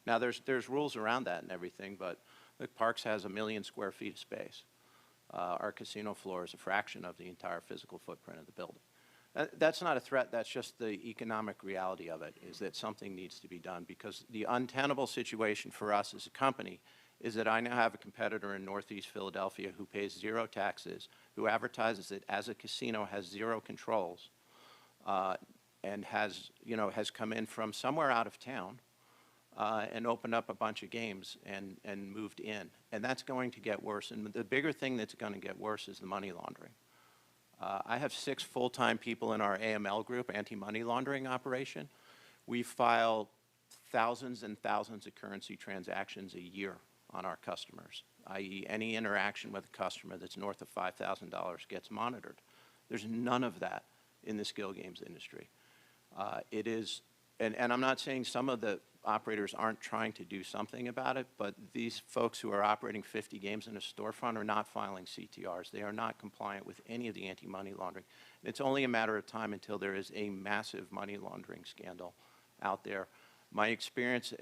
Now, there's rules around that and everything, but look, Parks has 1 million square feet of space. Our casino floor is a fraction of the entire physical footprint of the building. That's not a threat, that's just the economic reality of it, is that something needs to be done, because the untenable situation for us as a company is that I now have a competitor in Northeast Philadelphia who pays zero taxes, who advertises it as a casino, has zero controls, and has come in from somewhere out of town and opened up a bunch of games and moved in. And that's going to get worse. And the bigger thing that's going to get worse is the money laundering. I have 6 full-time people in our AML group, anti-money laundering operation. We file thousands and thousands of currency transactions a year on our customers, i.e. any interaction with a customer that's north of $5,000 gets monitored. There's none of that in the skill games industry. It is, and I'm not saying some of the operators aren't trying to do something about it, but these folks who are operating 50 games in a storefront are not filing CTRs. They are not compliant with any of the anti-money laundering. And it's only a matter of time until there is a massive money laundering scandal out there. My experience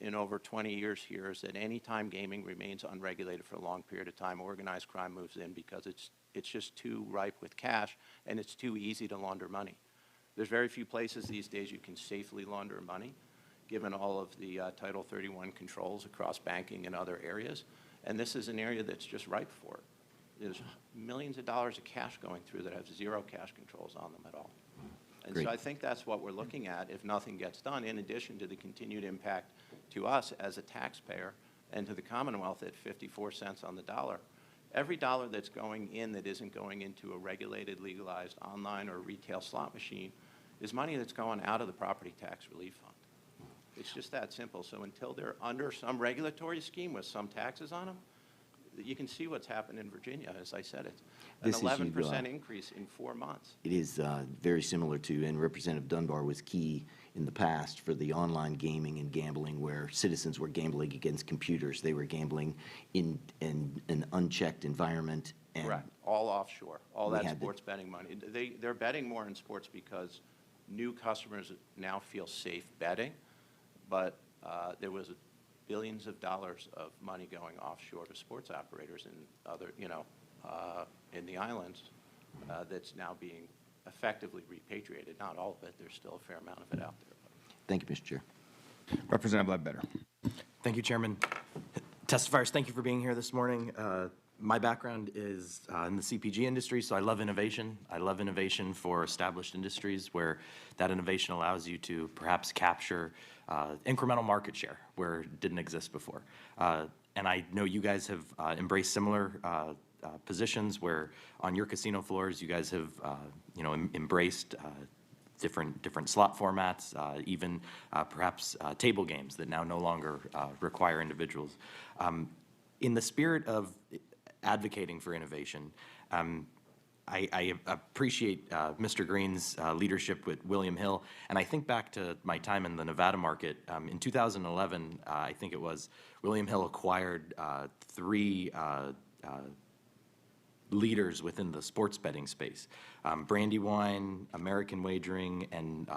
in over 20 years here is that any time gaming remains unregulated for a long period of time, organized crime moves in because it's just too ripe with cash and it's too easy to launder money. There's very few places these days you can safely launder money, given all of the Title 31 controls across banking and other areas. And this is an area that's just ripe for it. There's millions of dollars of cash going through that have zero cash controls on them at all. And Great. so I think that's what we're looking at if nothing gets done, in addition to the continued impact to us as a taxpayer and to the Commonwealth at 54 cents on the dollar. Every dollar that's going in that isn't going into a regulated, legalized online or retail slot machine is money that's going out of the property tax relief fund. It's just that simple. So until they're under some regulatory scheme with some taxes on them, you can see what's happened in Virginia. As I said, it's an This issue, 11% increase in 4 months. It is very similar to, and Representative Dunbar was key in the past for the online gaming and gambling where citizens were gambling against computers. They were gambling in an unchecked environment. And Correct. All offshore. All we that had sports betting money. They're betting more in sports because new customers now feel safe betting, but there was billions of dollars of money going offshore to sports operators in other, in the islands that's now being effectively repatriated. Not all of it. There's still a fair amount of it out there. Thank you, Mr. Chair. Representative Ledbetter. Thank you, Chairman. Testifiers, thank you for being here this morning. My background is in the CPG industry, so I love innovation. I love innovation for established industries where that innovation allows you to perhaps capture incremental market share where it didn't exist before. And I know you guys have embraced similar positions where on your casino floors you guys have embraced different slot formats, even perhaps table games that now no longer require individuals. In the spirit of advocating for innovation, I appreciate Mr. Green's leadership with William Hill, and I think back to my time in the Nevada market. In 2011, I think it was, William Hill acquired three leaders within the sports betting space, Brandywine, American Wagering, and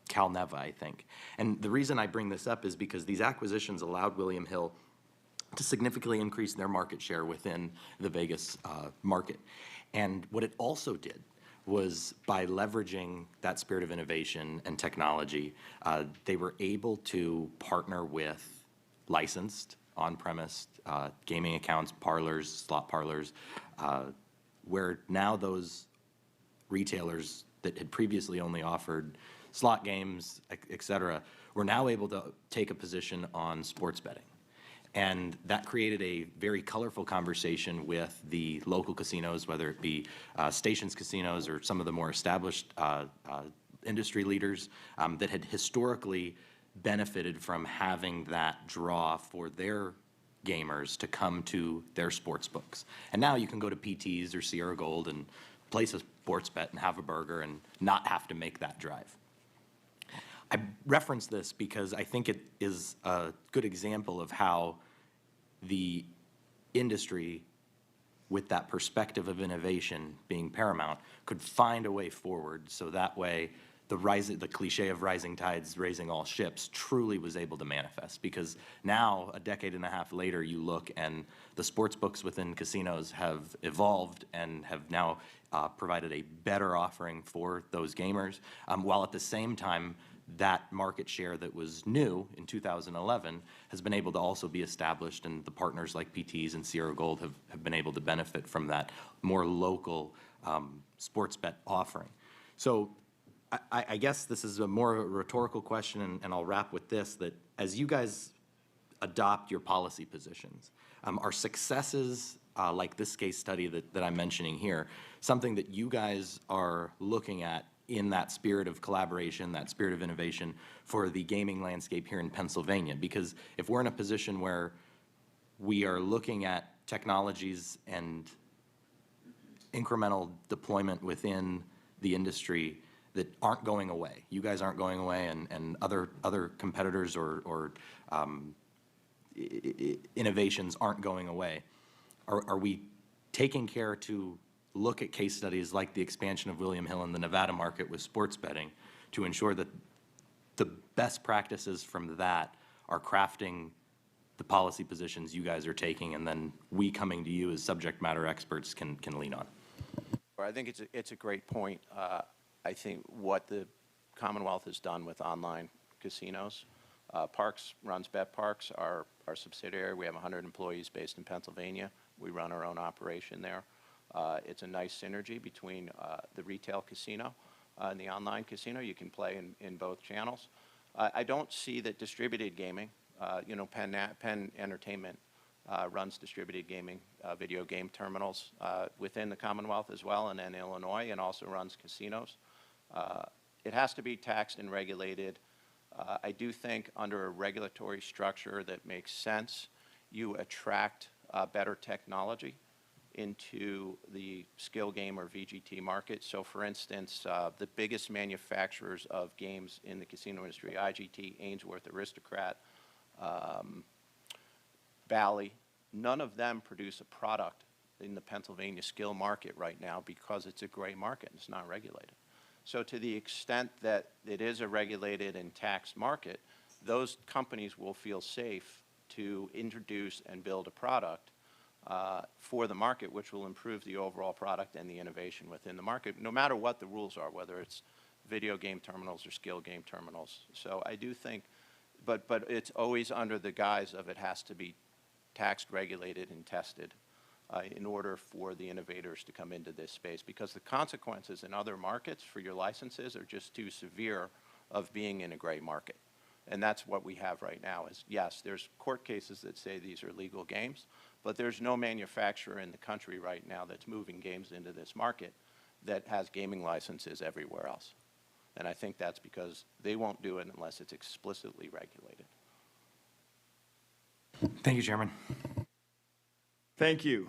Calneva, I think. And the reason I bring this up is because these acquisitions allowed William Hill to significantly increase their market share within the Vegas market. And what it also did was, by leveraging that spirit of innovation and technology, they were able to partner with licensed on-premise gaming accounts, parlors, slot parlors, where now those retailers that had previously only offered slot games, et cetera, were now able to take a position on sports betting. And that created a very colorful conversation with the local casinos, whether it be Stations Casinos or some of the more established industry leaders that had historically benefited from having that draw for their gamers to come to their sports books. And now you can go to PT's or Sierra Gold and place a sports bet and have a burger and not have to make that drive. I reference this because I think it is a good example of how the industry, with that perspective of innovation being paramount, could find a way forward so that way the cliche of rising tides raising all ships truly was able to manifest. Because now, a decade and a half later, you look and the sports books within casinos have evolved and have now provided a better offering for those gamers, while at the same time, that market share that was new in 2011 has been able to also be established, and the partners like PT's and Sierra Gold have been able to benefit from that more local sports bet offering. So I guess this is a more rhetorical question, and I'll wrap with this, that as you guys adopt your policy positions, are successes like this case study that I'm mentioning here something that you guys are looking at in that spirit of collaboration, that spirit of innovation for the gaming landscape here in Pennsylvania? Because if we're in a position where we are looking at technologies and incremental deployment within the industry that aren't going away, you guys aren't going away, and other competitors or innovations aren't going away, are we taking care to look at case studies like the expansion of William Hill in the Nevada market with sports betting to ensure that the best practices from that are crafting the policy positions you guys are taking, and then we coming to you as subject matter experts can lean on? I think it's a great point. I think what the Commonwealth has done with online casinos, Parks runs BetParks, our subsidiary. We have 100 employees based in Pennsylvania. We run our own operation there. It's a nice synergy between the retail casino and the online casino. You can play in both channels. I don't see that distributed gaming, Penn Entertainment runs distributed gaming, video game terminals within the Commonwealth as well, and then Illinois, and also runs casinos. It has to be taxed and regulated. I do think under a regulatory structure that makes sense, you attract better technology into the skill game or VGT market. So for instance, the biggest manufacturers of games in the casino industry, IGT, Ainsworth, Aristocrat, Bally, none of them produce a product in the Pennsylvania skill market right now because it's a gray market and it's not regulated. So to the extent that it is a regulated and taxed market, those companies will feel safe to introduce and build a product for the market, which will improve the overall product and the innovation within the market, no matter what the rules are, whether it's video game terminals or skill game terminals. So I do think, but it's always under the guise of it has to be taxed, regulated, and tested in order for the innovators to come into this space, because the consequences in other markets for your licenses are just too severe of being in a gray market. And that's what we have right now is, yes, there's court cases that say these are legal games, but there's no manufacturer in the country right now that's moving games into this market that has gaming licenses everywhere else. And I think that's because they won't do it unless it's explicitly regulated. Thank you, Chairman. Thank you.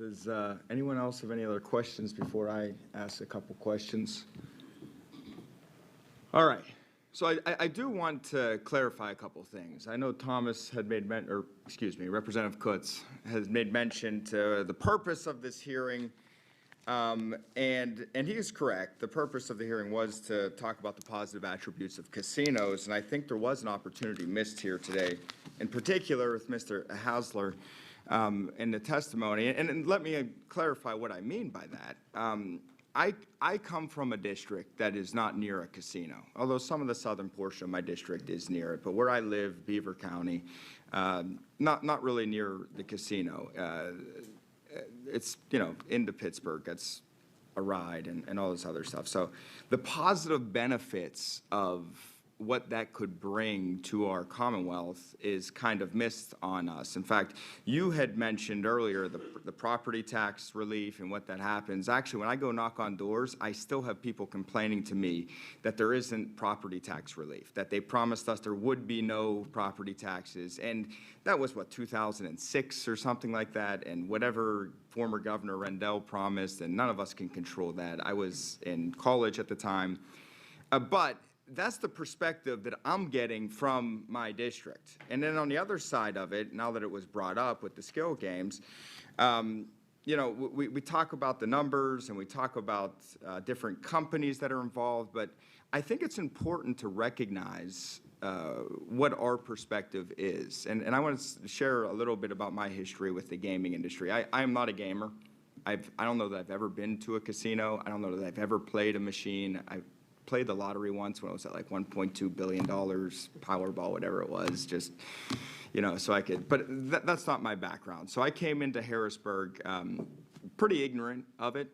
Does anyone else have any other questions before I ask a couple questions? All right. So I do want to clarify a couple things. I know Thomas had made, Representative Kutz has made mention to the purpose of this hearing, and he is correct. The purpose of the hearing was to talk about the positive attributes of casinos, and I think there was an opportunity missed here today, in particular with Mr. Hausler in the testimony. And let me clarify what I mean by that. I come from a district that is not near a casino, although some of the southern portion of my district is near it. But where I live, Beaver County, not really near the casino. It's, into Pittsburgh. That's a ride and all this other stuff. So the positive benefits of what that could bring to our Commonwealth is kind of missed on us. In fact, you had mentioned earlier the property tax relief and what that happens. Actually, when I go knock on doors, I still have people complaining to me that there isn't property tax relief, that they promised us there would be no property taxes. And that was, 2006 or something like that, and whatever former Governor Rendell promised, and none of us can control that. I was in college at the time. But that's the perspective that I'm getting from my district. And then on the other side of it, now that it was brought up with the skill games, we talk about the numbers and we talk about different companies that are involved, but I think it's important to recognize what our perspective is. And I want to share a little bit about my history with the gaming industry. I am not a gamer. I don't know that I've ever been to a casino. I don't know that I've ever played a machine. I played the lottery once when it was at like $1.2 billion, Powerball, whatever it was, just, so I could, but that's not my background. So I came into Harrisburg pretty ignorant of it.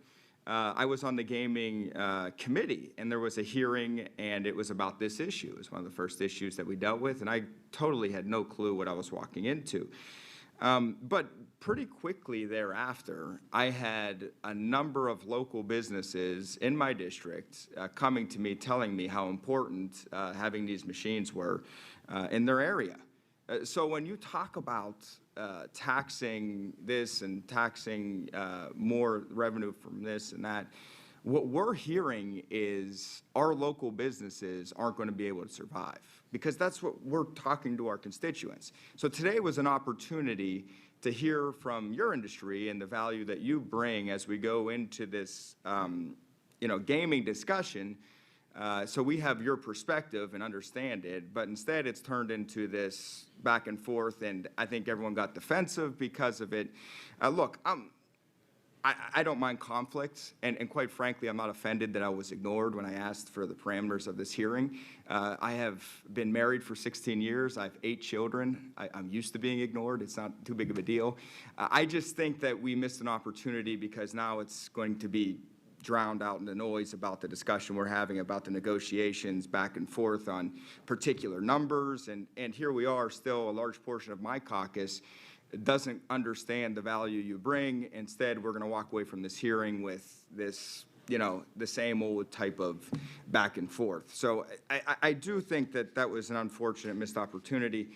I was on the gaming committee, and there was a hearing, and it was about this issue. It was one of the first issues that we dealt with, and I totally had no clue what I was walking into. But pretty quickly thereafter, I had a number of local businesses in my district coming to me, telling me how important having these machines were in their area. So when you talk about taxing this and taxing more revenue from this and that, what we're hearing is our local businesses aren't going to be able to survive, because that's what we're talking to our constituents. So today was an opportunity to hear from your industry and the value that you bring as we go into this, gaming discussion. So we have your perspective and understand it, but instead it's turned into this back and forth, and I think everyone got defensive because of it. Look, I don't mind conflict, and quite frankly, I'm not offended that I was ignored when I asked for the parameters of this hearing. I have been married for 16 years. I have 8 children. I'm used to being ignored. It's not too big of a deal. I just think that we missed an opportunity because now it's going to be drowned out in the noise about the discussion we're having about the negotiations back and forth on particular numbers. And here we are, still a large portion of my caucus doesn't understand the value you bring. Instead, we're going to walk away from this hearing with this, the same old type of back and forth. So I do think that that was an unfortunate missed opportunity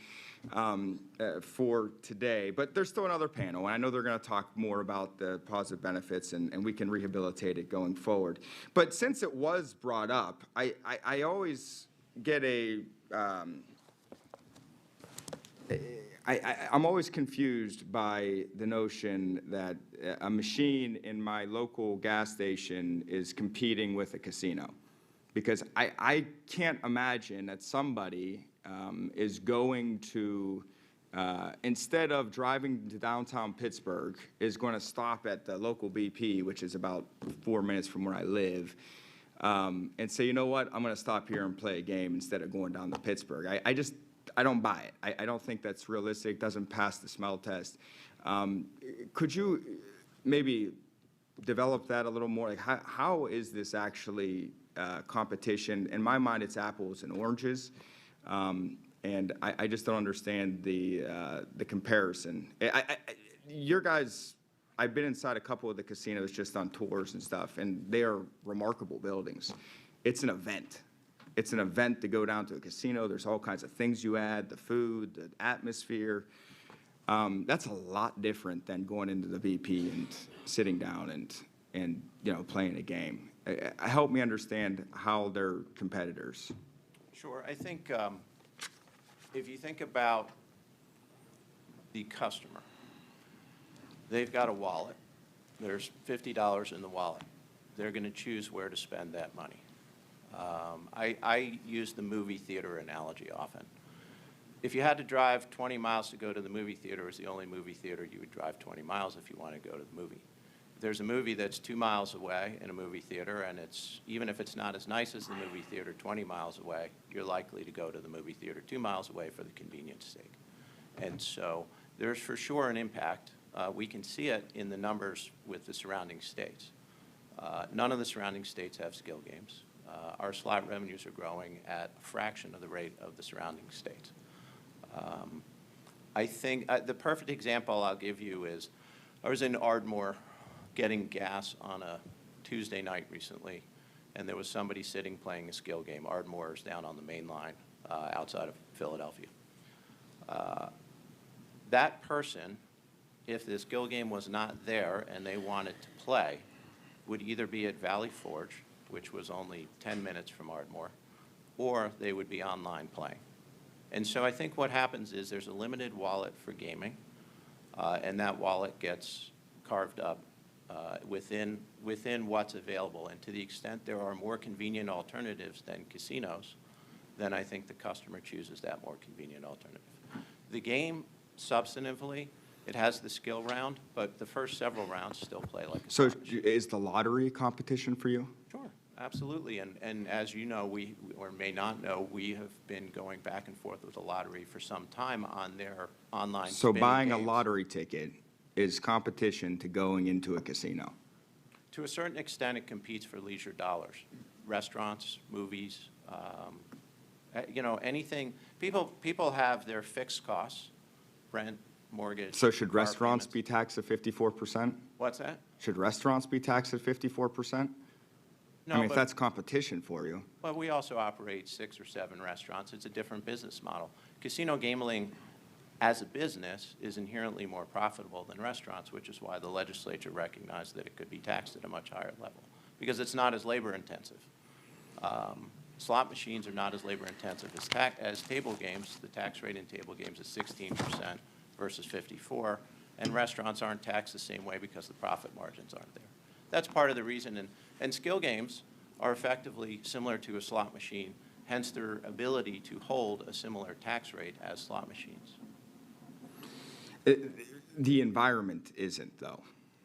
for today. But there's still another panel, and I know they're going to talk more about the positive benefits, and we can rehabilitate it going forward. But since it was brought up, I always get I'm always confused by the notion that a machine in my local gas station is competing with a casino, because I can't imagine that somebody is going to, instead of driving to downtown Pittsburgh, is going to stop at the local BP, which is about 4 minutes from where I live, and say, you know what, I'm going to stop here and play a game instead of going down to Pittsburgh. I don't buy it. I don't think that's realistic. Doesn't pass the smell test. Could you maybe develop that a little more? Like, how is this actually competition? In my mind, it's apples and oranges, and I just don't understand the comparison. Your guys, I've been inside a couple of the casinos just on tours and stuff, and they are remarkable buildings. It's an event. It's an event to go down to a casino. There's all kinds of things you add, the food, the atmosphere. That's a lot different than going into the VP and sitting down and playing a game. Help me understand how they're competitors. Sure. I think if you think about the customer, they've got a wallet. There's $50 in the wallet. They're going to choose where to spend that money. I use the movie theater analogy often. If you had to drive 20 miles to go to the movie theater, it's the only movie theater you would drive 20 miles if you want to go to the movie. There's a movie that's 2 miles away in a movie theater, and even if it's not as nice as the movie theater 20 miles away, you're likely to go to the movie theater 2 miles away for the convenience sake. And so there's for sure an impact. We can see it in the numbers with the surrounding states. None of the surrounding states have skill games. Our slot revenues are growing at a fraction of the rate of the surrounding states. I think the perfect example I'll give you is I was in Ardmore getting gas on a Tuesday night recently, and there was somebody sitting playing a skill game. Ardmore is down on the main line outside of Philadelphia. That person, if the skill game was not there and they wanted to play, would either be at Valley Forge, which was only 10 minutes from Ardmore, or they would be online playing. And so I think what happens is there's a limited wallet for gaming, and that wallet gets carved up within what's available. And to the extent there are more convenient alternatives than casinos, then I think the customer chooses that more convenient alternative. The game, substantively, it has the skill round, but the first several rounds still play like a So slot machine. is the lottery a competition for you? Sure, absolutely. And as you know, or may not know, we have been going back and forth with the lottery for some time on their online So spinning buying a games. lottery ticket is competition to going into a casino? To a certain extent, it competes for leisure dollars. Restaurants, movies, anything. People have their fixed costs, rent, mortgage. So should car restaurants payments. be taxed at 54%? What's that? Should restaurants be taxed at 54%? No, I mean, if but- that's competition for you. Well, we also operate 6 or 7 restaurants. It's a different business model. Casino gambling as a business is inherently more profitable than restaurants, which is why the legislature recognized that it could be taxed at a much higher level, because it's not as labor intensive. Slot machines are not as labor intensive as table games. The tax rate in table games is 16% versus 54%, and restaurants aren't taxed the same way because the profit margins aren't there. That's part of the reason, and skill games are effectively similar to a slot machine, hence their ability to hold a similar tax rate as slot machines. The environment isn't, though.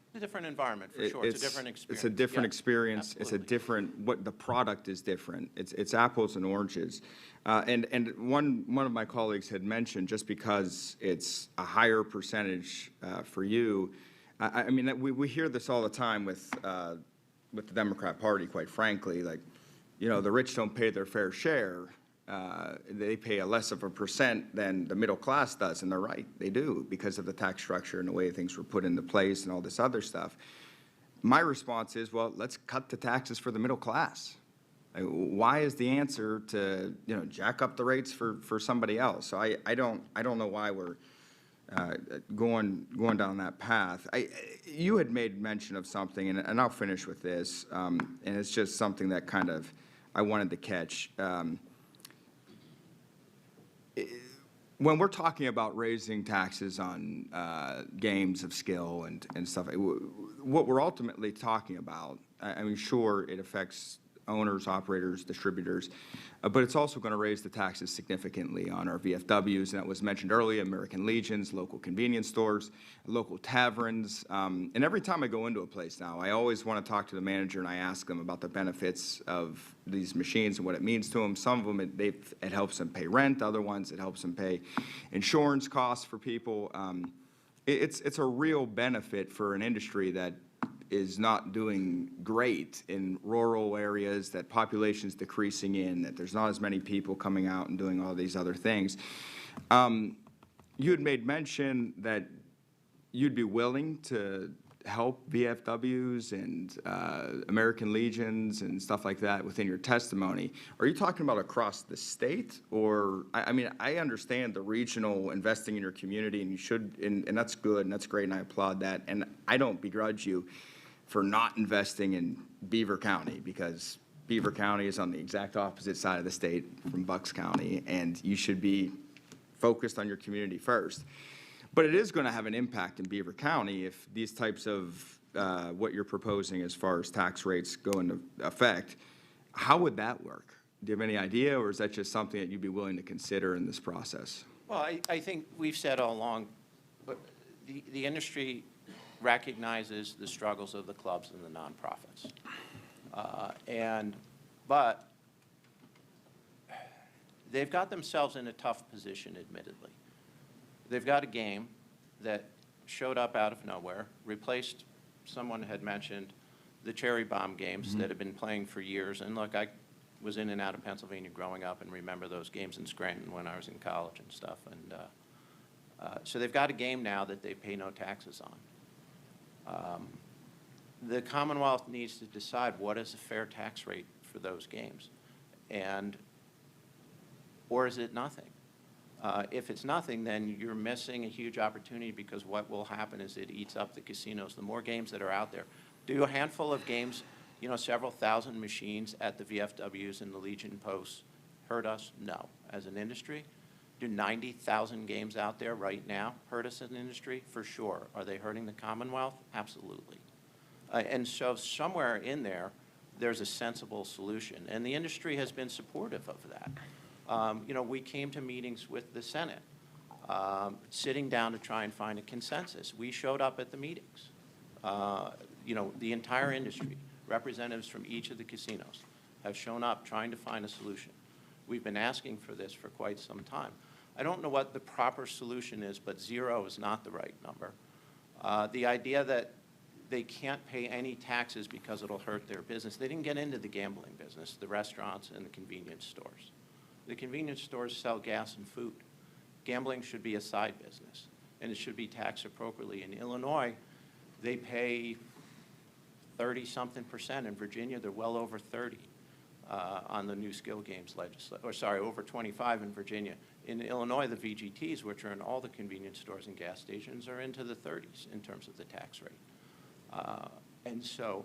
It's a different environment, for sure. It's a different experience. It's a different Yeah, experience. It's a absolutely. different, the product is different. It's apples and oranges. And one of my colleagues had mentioned, just because it's a higher percentage for you, I mean, we hear this all the time with the Democrat Party, quite frankly, like, the rich don't pay their fair share. They pay a less of a percent than the middle class does, and they're right, they do, because of the tax structure and the way things were put into place and all this other stuff. My response is, well, let's cut the taxes for the middle class. Why is the answer to, jack up the rates for somebody else? So I don't know why we're going down that path. You had made mention of something, and I'll finish with this, and it's just something that kind of I wanted to catch. When we're talking about raising taxes on games of skill and stuff, what we're ultimately talking about, I mean, sure, it affects owners, operators, distributors, but it's also going to raise the taxes significantly on our VFWs, and that was mentioned earlier, American Legions, local convenience stores, local taverns, and every time I go into a place now, I always want to talk to the manager and I ask them about the benefits of these machines and what it means to them. Some of them, it helps them pay rent, other ones, it helps them pay insurance costs for people. It's a real benefit for an industry that is not doing great in rural areas, that population's decreasing in, that there's not as many people coming out and doing all these other things. You had made mention that you'd be willing to help VFWs and American Legions and stuff like that within your testimony. Are you talking about across the state? Or, I mean, I understand the regional investing in your community, and you should, and that's good, and that's great, and I applaud that. And I don't begrudge you for not investing in Beaver County, because Beaver County is on the exact opposite side of the state from Bucks County, and you should be focused on your community first. But it is going to have an impact in Beaver County if these types of what you're proposing as far as tax rates go into effect. How would that work? Do you have any idea, or is that just something that you'd be willing to consider in this process? Well, I think we've said all along, but the industry recognizes the struggles of the clubs and the nonprofits. But they've got themselves in a tough position, admittedly. They've got a game that showed up out of nowhere, replaced, someone had mentioned, the cherry bomb games that have been playing for years. And look, I was in and out of Pennsylvania growing up and remember those games in Scranton when I was in college and stuff. And so they've got a game now that they pay no taxes on. The Commonwealth needs to decide what is a fair tax rate for those games, or is it nothing? If it's nothing, then you're missing a huge opportunity, because what will happen is it eats up the casinos. The more games that are out there, do a handful of games, you know, several thousand machines at the VFWs and the Legion posts hurt us? No. As an industry, do 90,000 games out there right now hurt us as an industry? For sure. Are they hurting the Commonwealth? Absolutely. And so somewhere in there, there's a sensible solution, and the industry has been supportive of that. You know, we came to meetings with the Senate, sitting down to try and find a consensus. We showed up at the meetings. You know, the entire industry, representatives from each of the casinos, have shown up trying to find a solution. We've been asking for this for quite some time. I don't know what the proper solution is, but 0 is not the right number. The idea that they can't pay any taxes because it'll hurt their business. They didn't get into the gambling business, the restaurants and the convenience stores. The convenience stores sell gas and food. Gambling should be a side business, and it should be taxed appropriately. In Illinois, they pay 30-something%. In Virginia, they're well over 30 on the new skill games legislation, or sorry, over 25 in Virginia. In Illinois, the VGTs, which are in all the convenience stores and gas stations, are into the 30s in terms of the tax rate. And so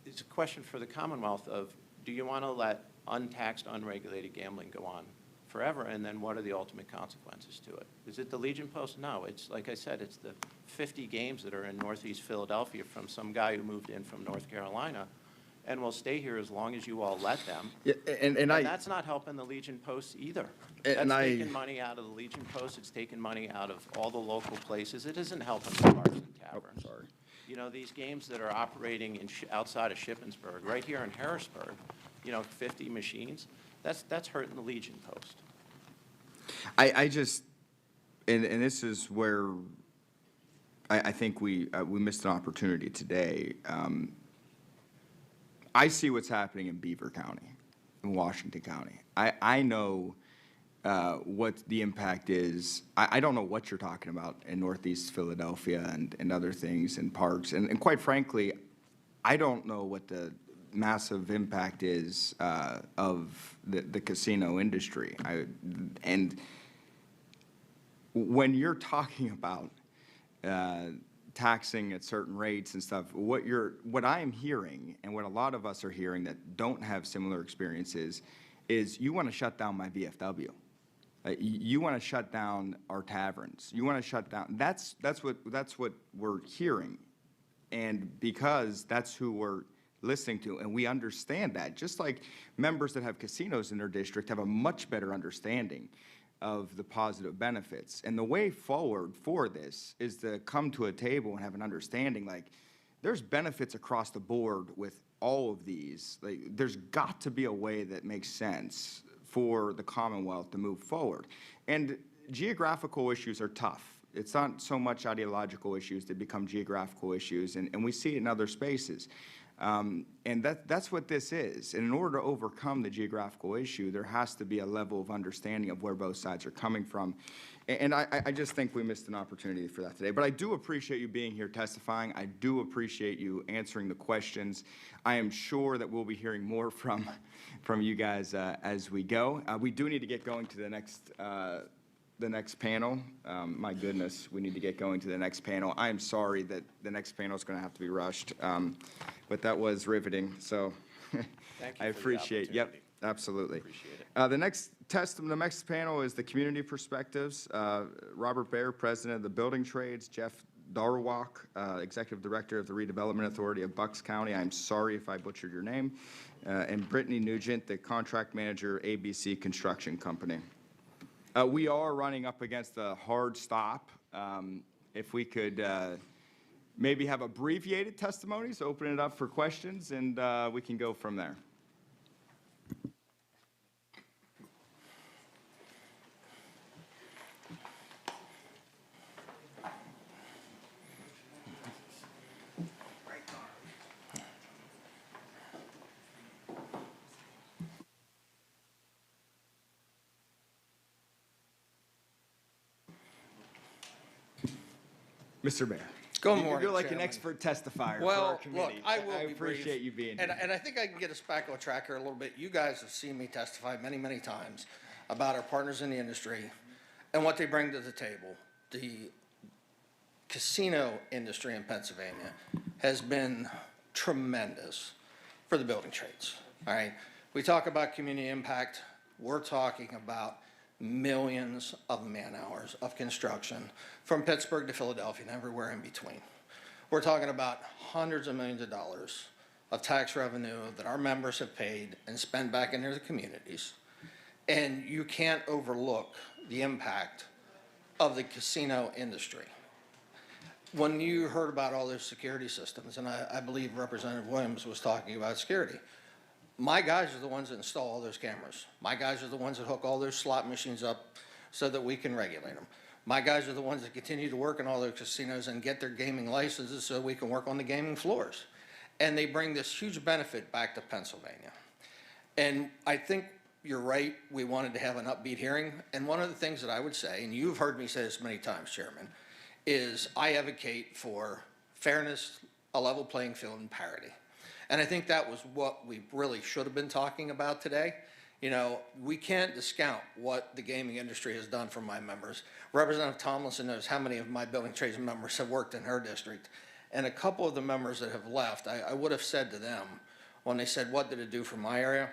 it's a question for the Commonwealth of, do you want to let untaxed, unregulated gambling go on forever, and then what are the ultimate consequences to it? Is it the Legion Post? No, it's, like I said, it's the 50 games that are in Northeast Philadelphia from some guy who moved in from North Carolina and will stay here as long as you all let them. Yeah, and that's not helping the Legion Post either. That's taking money out of the Legion Post. It's taking money out of all the local places. It isn't helping the bars and taverns. Sorry. You know, these games that are operating in outside of Shippensburg, right here in Harrisburg, you know, 50 machines, that's hurting the Legion Post. I just, and this is where I think we missed an opportunity today. I see what's happening in Beaver County, in Washington County. I know what the impact is. I don't know what you're talking about in Northeast Philadelphia and other things and parks. And quite frankly, I don't know what the massive impact is of the casino industry. And when you're talking about taxing at certain rates and stuff, what I am hearing and what a lot of us are hearing that don't have similar experiences is you want to shut down my VFW. You want to shut down our taverns. You want to shut down. That's what we're hearing, and because that's who we're listening to, and we understand that. Just like members that have casinos in their district have a much better understanding of the positive benefits. And the way forward for this is to come to a table and have an understanding, like, there's benefits across the board with all of these. Like, there's got to be a way that makes sense for the Commonwealth to move forward. And geographical issues are tough. It's not so much ideological issues that become geographical issues, and we see it in other spaces. And that's what this is. And in order to overcome the geographical issue, there has to be a level of understanding of where both sides are coming from. And I just think we missed an opportunity for that today. But I do appreciate you being here testifying. I do appreciate you answering the questions. I am sure that we'll be hearing more from you guys as we go. We do need to get going to the next panel. My goodness, we need to get going to the next panel. I am sorry that the next panel is going to have to be rushed, but that was riveting. So I appreciate. Yep, absolutely. Appreciate it. The next panel is the community perspectives. Robert Baer, President of the Building Trades, Jeff Darwalk, Executive Director of the Redevelopment Authority of Bucks County. I'm sorry if I butchered your name. And Brittany Nugent, the Contract Manager, ABC Construction Company. We are running up against a hard stop. If we could maybe have abbreviated testimonies, open it up for questions, and we can go from there. Mr. Mayor. Good morning, You're like an Chairman. expert testifier for our Well, committee. look, I will I be appreciate brief. you being And, here. and I think I can get us back on track here a little bit. You guys have seen me testify many, many times about our partners in the industry and what they bring to the table. The casino industry in Pennsylvania has been tremendous for the building trades, all right? We talk about community impact. We're talking about millions of man-hours of construction from Pittsburgh to Philadelphia and everywhere in between. We're talking about hundreds of millions of dollars of tax revenue that our members have paid and spent back into the communities. And you can't overlook the impact of the casino industry. When you heard about all those security systems, and I believe Representative Williams was talking about security, my guys are the ones that install all those cameras. My guys are the ones that hook all those slot machines up so that we can regulate them. My guys are the ones that continue to work in all those casinos and get their gaming licenses so we can work on the gaming floors. And they bring this huge benefit back to Pennsylvania. And I think you're right, we wanted to have an upbeat hearing. And one of the things that I would say, and you've heard me say this many times, Chairman, is I advocate for fairness, a level playing field, and parity. And I think that was what we really should have been talking about today. You know, we can't discount what the gaming industry has done for my members. Representative Tomlinson knows how many of my building trades members have worked in her district. And a couple of the members that have left, I would have said to them when they said, what did it do for my area?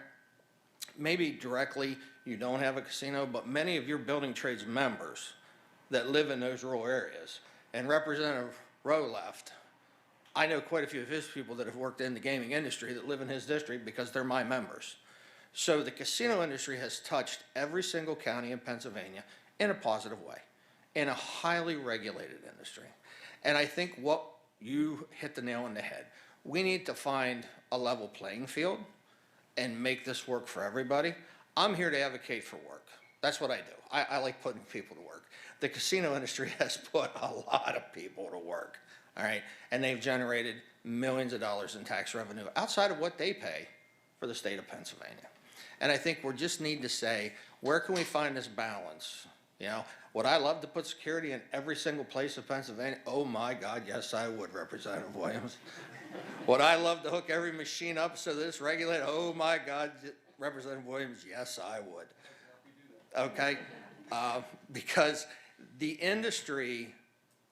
Maybe directly you don't have a casino, but many of your building trades members that live in those rural areas, and Representative Rowe left, I know quite a few of his people that have worked in the gaming industry that live in his district because they're my members. So the casino industry has touched every single county in Pennsylvania in a positive way, in a highly regulated industry. And I think what you hit the nail on the head. We need to find a level playing field and make this work for everybody. I'm here to advocate for work. That's what I do. I like putting people to work. The casino industry has put a lot of people to work. All right, and they've generated millions of dollars in tax revenue outside of what they pay for the state of Pennsylvania. And I think we just need to say, where can we find this balance? You know, would I love to put security in every single place in Pennsylvania? Oh my God, yes I would, Representative Williams. Would I love to hook every machine up so that it's regulated? Oh my God, Representative Williams, yes I would. Okay, because the industry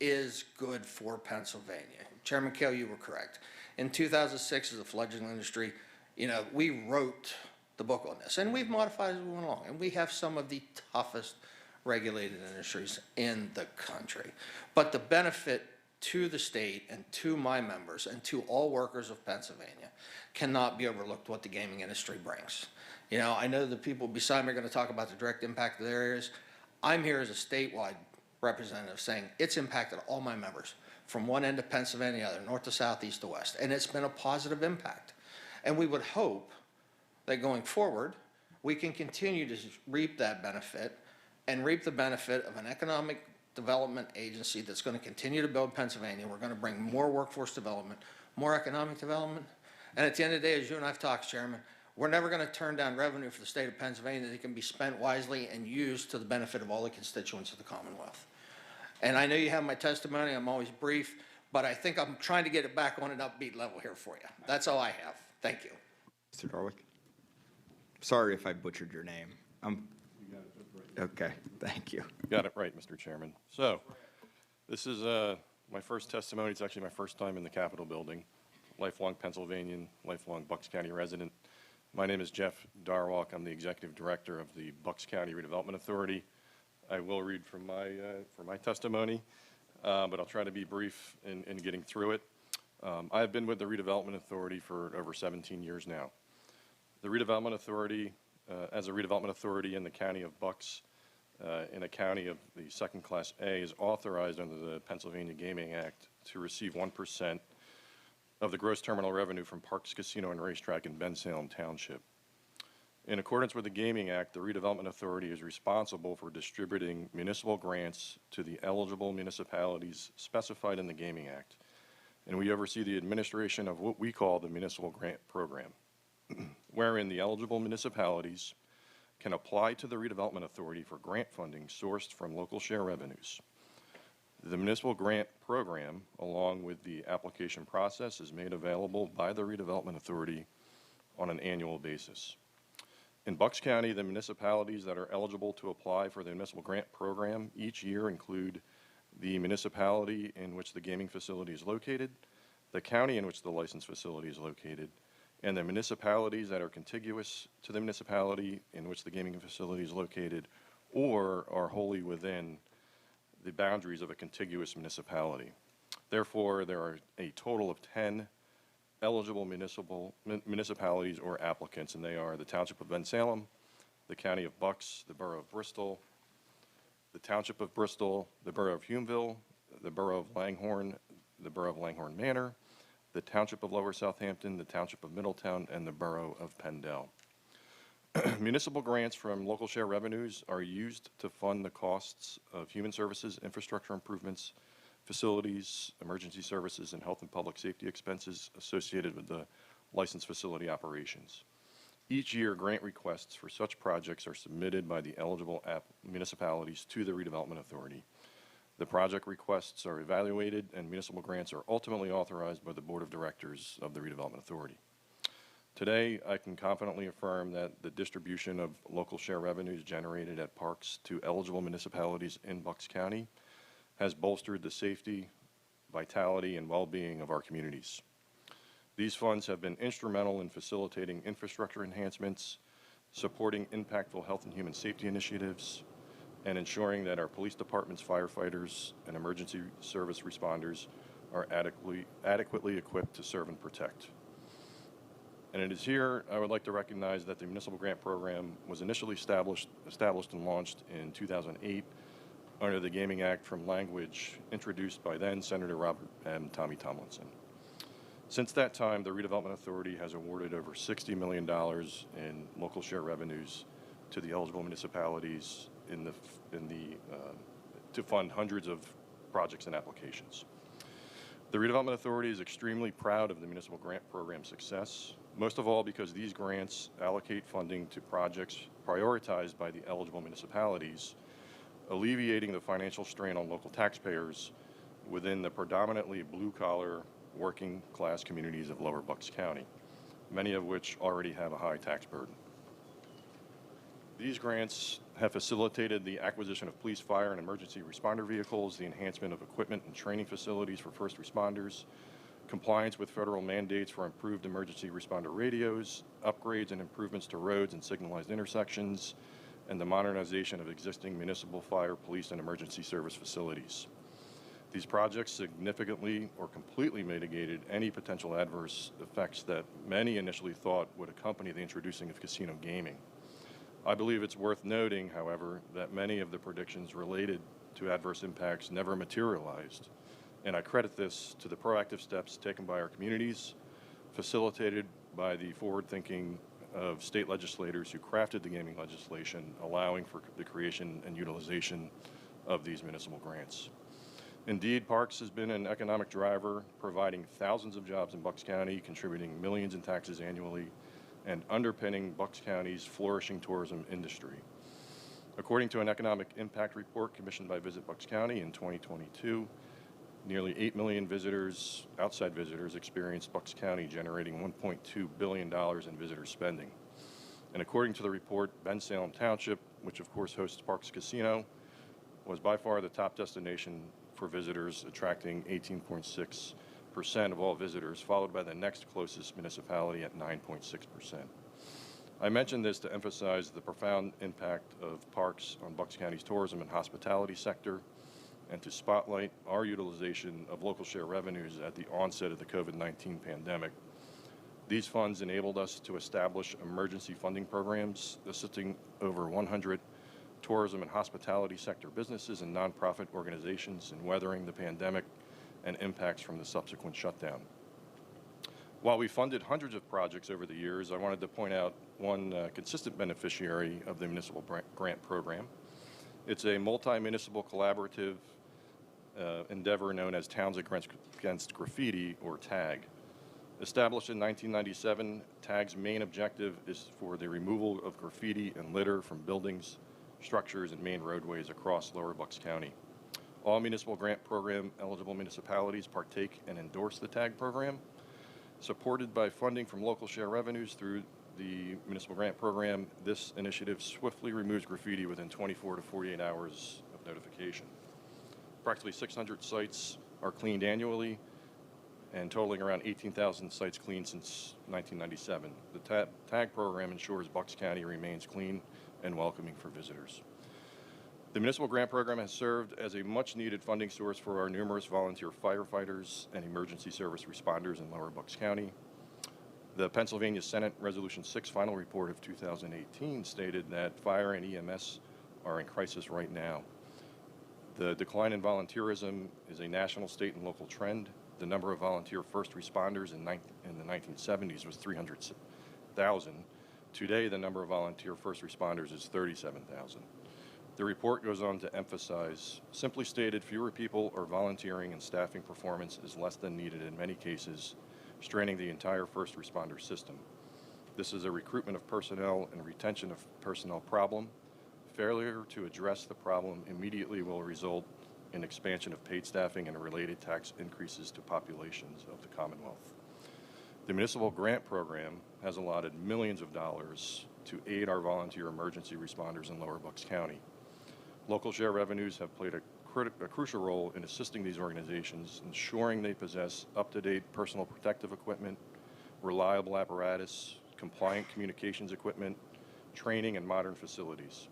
is good for Pennsylvania. Chairman Kale, you were correct. In 2006, as a fledgling industry, you know, we wrote the book on this, and we've modified as we went along, and we have some of the toughest regulated industries in the country. But the benefit to the state and to my members and to all workers of Pennsylvania cannot be overlooked what the gaming industry brings. You know, I know the people beside me are going to talk about the direct impact of their areas. I'm here as a statewide representative saying it's impacted all my members from one end of Pennsylvania to the other, north to south, east to west, and it's been a positive impact. And we would hope that going forward, we can continue to reap that benefit and reap the benefit of an economic development agency that's going to continue to build Pennsylvania. We're going to bring more workforce development, more economic development, And at the end of the day, as you and I've talked, Chairman, we're never going to turn down revenue for the state of Pennsylvania that can be spent wisely and used to the benefit of all the constituents of the Commonwealth. And I know you have my testimony. I'm always brief, but I think I'm trying to get it back on an upbeat level here for you. That's all I have. Thank you. Mr. Darwick? Sorry if I butchered your name. Okay, thank you. Got it right, Mr. Chairman. So, this is my first testimony. It's actually my first time in the Capitol building. Lifelong Pennsylvanian, lifelong Bucks County resident. My name is Jeff Darwalk. I'm the Executive Director of the Bucks County Redevelopment Authority. I will read from my testimony, but I'll try to be brief in getting through it. I have been with the Redevelopment Authority for over 17 years now. The Redevelopment Authority, as a redevelopment authority in the county of Bucks, in a county of the second class A, is authorized under the Pennsylvania Gaming Act to receive 1% of the gross terminal revenue from Parks Casino and Racetrack in Bensalem Township. In accordance with the Gaming Act, the Redevelopment Authority is responsible for distributing municipal grants to the eligible municipalities specified in the Gaming Act, and we oversee the administration of what we call the Municipal Grant Program, wherein the eligible municipalities can apply to the Redevelopment Authority for grant funding sourced from local share revenues. The Municipal Grant Program, along with the application process, is made available by the Redevelopment Authority on an annual basis. In Bucks County, the municipalities that are eligible to apply for the Municipal Grant Program each year include the municipality in which the gaming facility is located, the county in which the licensed facility is located, and the municipalities that are contiguous to the municipality in which the gaming facility is located or are wholly within the boundaries of a contiguous municipality. Therefore, there are a total of 10 eligible municipalities or applicants, and they are the Township of Bensalem, the County of Bucks, the Borough of Bristol, the Township of Bristol, the Borough of Humeville, the Borough of Langhorne, the Borough of Langhorne Manor, the Township of Lower Southampton, the Township of Middletown, and the Borough of Pendle. Municipal grants from local share revenues are used to fund the costs of human services, infrastructure improvements, facilities, emergency services, and health and public safety expenses associated with the licensed facility operations. Each year, grant requests for such projects are submitted by the eligible municipalities to the Redevelopment Authority. The project requests are evaluated, and municipal grants are ultimately authorized by the Board of Directors of the Redevelopment Authority. Today, I can confidently affirm that the distribution of local share revenues generated at parks to eligible municipalities in Bucks County has bolstered the safety, vitality, and well-being of our communities. These funds have been instrumental in facilitating infrastructure enhancements, supporting impactful health and human safety initiatives, and ensuring that our police departments, firefighters, and emergency service responders are adequately equipped to serve and protect. And it is here I would like to recognize that the Municipal Grant Program was initially established and launched in 2008 under the Gaming Act from language introduced by then Senator Robert M. Tommy Tomlinson. Since that time, the Redevelopment Authority has awarded over $60 million in local share revenues to the eligible municipalities to fund hundreds of projects and applications. The Redevelopment Authority is extremely proud of the Municipal Grant Program's success, most of all because these grants allocate funding to projects prioritized by the eligible municipalities, alleviating the financial strain on local taxpayers within the predominantly blue-collar, working-class communities of Lower Bucks County, many of which already have a high tax burden. These grants have facilitated the acquisition of police, fire, and emergency responder vehicles, the enhancement of equipment and training facilities for first responders, compliance with federal mandates for improved emergency responder radios, upgrades and improvements to roads and signalized intersections, and the modernization of existing municipal fire, police, and emergency service facilities. These projects significantly or completely mitigated any potential adverse effects that many initially thought would accompany the introducing of casino gaming. I believe it's worth noting, however, that many of the predictions related to adverse impacts never materialized, and I credit this to the proactive steps taken by our communities, facilitated by the forward-thinking of state legislators who crafted the gaming legislation, allowing for the creation and utilization of these municipal grants. Indeed, Parks has been an economic driver, providing thousands of jobs in Bucks County, contributing millions in taxes annually, and underpinning Bucks County's flourishing tourism industry. According to an economic impact report commissioned by Visit Bucks County in 2022, nearly 8 million visitors, outside visitors, experienced Bucks County, generating $1.2 billion in visitor spending. And according to the report, Bensalem Township, which of course hosts Parks Casino, was by far the top destination for visitors, attracting 18.6% of all visitors, followed by the next closest municipality at 9.6%. I mention this to emphasize the profound impact of Parks on Bucks County's tourism and hospitality sector, and to spotlight our utilization of local share revenues at the onset of the COVID-19 pandemic. These funds enabled us to establish emergency funding programs, assisting over 100 tourism and hospitality sector businesses and nonprofit organizations in weathering the pandemic and impacts from the subsequent shutdown. While we funded hundreds of projects over the years, I wanted to point out one consistent beneficiary of the municipal grant program. It's a multi-municipal collaborative endeavor known as Towns Against Graffiti, or TAG. Established in 1997, TAG's main objective is for the removal of graffiti and litter from buildings, structures, and main roadways across Lower Bucks County. All municipal grant program eligible municipalities partake and endorse the TAG program. Supported by funding from local share revenues through the municipal grant program, this initiative swiftly removes graffiti within 24 to 48 hours of notification. Approximately 600 sites are cleaned annually, and totaling around 18,000 sites cleaned since 1997. The TAG program ensures Bucks County remains clean and welcoming for visitors. The municipal grant program has served as a much-needed funding source for our numerous volunteer firefighters and emergency service responders in Lower Bucks County. The Pennsylvania Senate Resolution 6 final report of 2018 stated that fire and EMS are in crisis right now. The decline in volunteerism is a national, state, and local trend. The number of volunteer first responders in the 1970s was 300,000. Today, the number of volunteer first responders is 37,000. The report goes on to emphasize, simply stated, fewer people are volunteering and staffing performance is less than needed in many cases, straining the entire first responder system. This is a recruitment of personnel and retention of personnel problem. Failure to address the problem immediately will result in expansion of paid staffing and related tax increases to populations of the Commonwealth. The municipal grant program has allotted millions of dollars to aid our volunteer emergency responders in Lower Bucks County. Local share revenues have played a crucial role in assisting these organizations, ensuring they possess up-to-date personal protective equipment, reliable apparatus, compliant communications equipment, training, and modern facilities.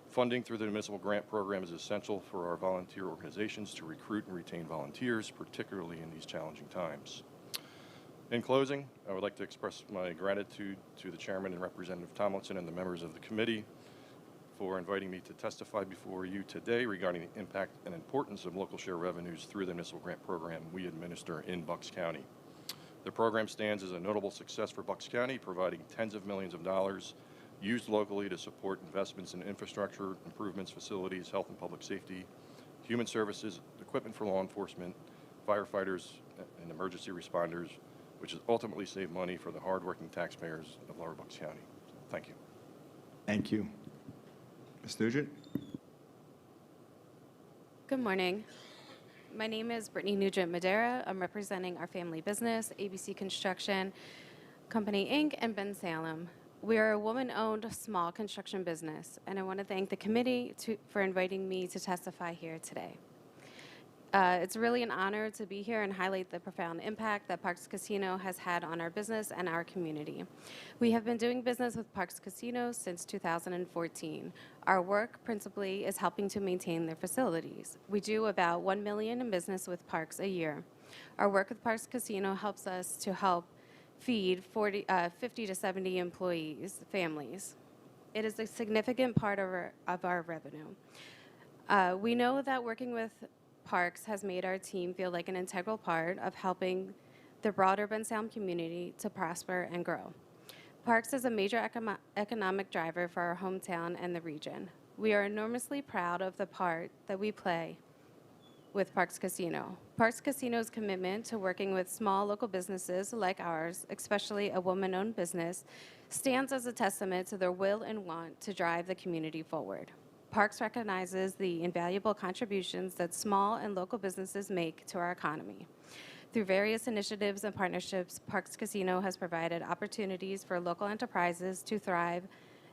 Funding through the municipal grant program is essential for our volunteer organizations to recruit and retain volunteers, particularly in these challenging times. In closing, I would like to express my gratitude to the Chairman and Representative Tomlinson and the members of the committee for inviting me to testify before you today regarding the impact and importance of local share revenues through the municipal grant program we administer in Bucks County. The program stands as a notable success for Bucks County, providing tens of millions of dollars used locally to support investments in infrastructure, improvements, facilities, health and public safety, human services, equipment for law enforcement, firefighters, and emergency responders, which has ultimately saved money for the hardworking taxpayers of Lower Bucks County. Thank you. Thank you. Ms. Nugent? Good morning. My name is Brittany Nugent Madera. I'm representing our family business, ABC Construction Company, Inc., and Bensalem. We are a woman-owned small construction business, and I want to thank the committee for inviting me to testify here today. It's really an honor to be here and highlight the profound impact that Parks Casino has had on our business and our community. We have been doing business with Parks Casino since 2014. Our work principally is helping to maintain their facilities. We do about $1 million in business with Parks a year. Our work with Parks Casino helps us to help feed 50 to 70 employees, families. It is a significant part of our revenue. We know that working with Parks has made our team feel like an integral part of helping the broader Bensalem community to prosper and grow. Parks is a major economic driver for our hometown and the region. We are enormously proud of the part that we play with Parks Casino. Parks Casino's commitment to working with small local businesses like ours, especially a woman-owned business, stands as a testament to their will and want to drive the community forward. Parks recognizes the invaluable contributions that small and local businesses make to our economy. Through various initiatives and partnerships, Parks Casino has provided opportunities for local enterprises to thrive,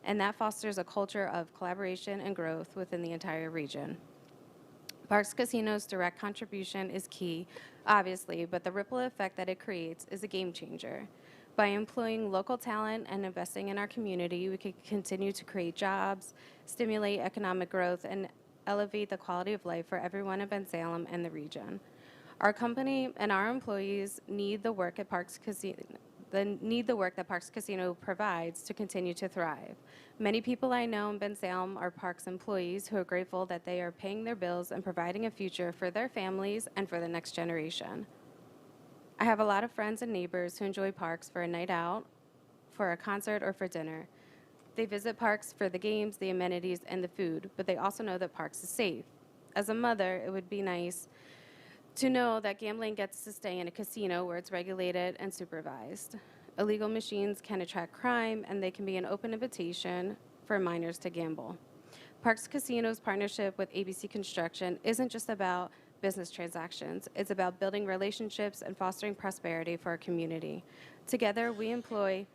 and that fosters a culture of collaboration and growth within the entire region. Parks Casino's direct contribution is key, obviously, but the ripple effect that it creates is a game changer. By employing local talent and investing in our community, we can continue to create jobs, stimulate economic growth, and elevate the quality of life for everyone in Bensalem and the region. Our company and our employees need the work at Parks Casino. Need the work that Parks Casino provides to continue to thrive. Many people I know in Bensalem are Parks employees who are grateful that they are paying their bills and providing a future for their families and for the next generation. I have a lot of friends and neighbors who enjoy Parks for a night out, for a concert, or for dinner. They visit Parks for the games, the amenities, and the food, but they also know that Parks is safe. As a mother, it would be nice to know that gambling gets to stay in a casino where it's regulated and supervised. Illegal machines can attract crime, and they can be an open invitation for minors to gamble. Parks Casino's partnership with ABC Construction isn't just about business transactions. It's about building relationships and fostering prosperity for our community. Together, we embody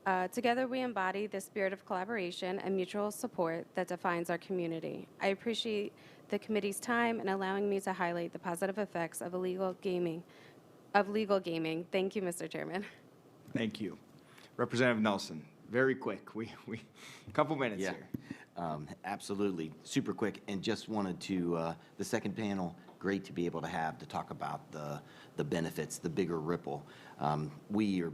the spirit of collaboration and mutual support that defines our community. I appreciate the committee's time and allowing me to highlight the positive effects of legal gaming. Thank you, Mr. Chairman. Thank you. Representative Nelson, very quick. We a couple minutes Yeah, here. absolutely. Super quick. And just wanted to, the second panel, great to be able to have to talk about the benefits, the bigger ripple. We are,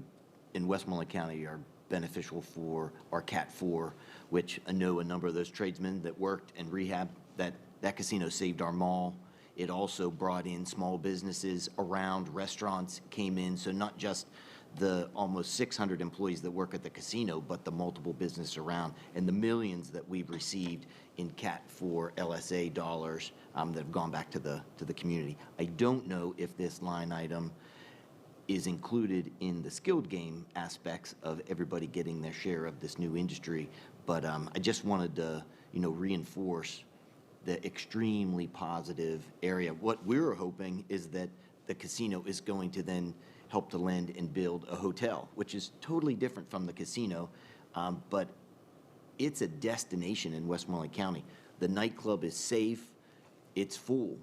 in Westmoreland County, are beneficial for our CAT 4, which I know a number of those tradesmen that worked in rehab, that casino saved our mall. It also brought in small businesses around, restaurants came in, so not just the almost 600 employees that work at the casino, but the multiple businesses around, and the millions that we've received in CAT 4 LSA dollars that have gone back to the community. I don't know if this line item is included in the skilled game aspects of everybody getting their share of this new industry, but I just wanted to, reinforce the extremely positive area. What we're hoping is that the casino is going to then help to lend and build a hotel, which is totally different from the casino, but it's a destination in Westmoreland County. The nightclub is safe, it's full.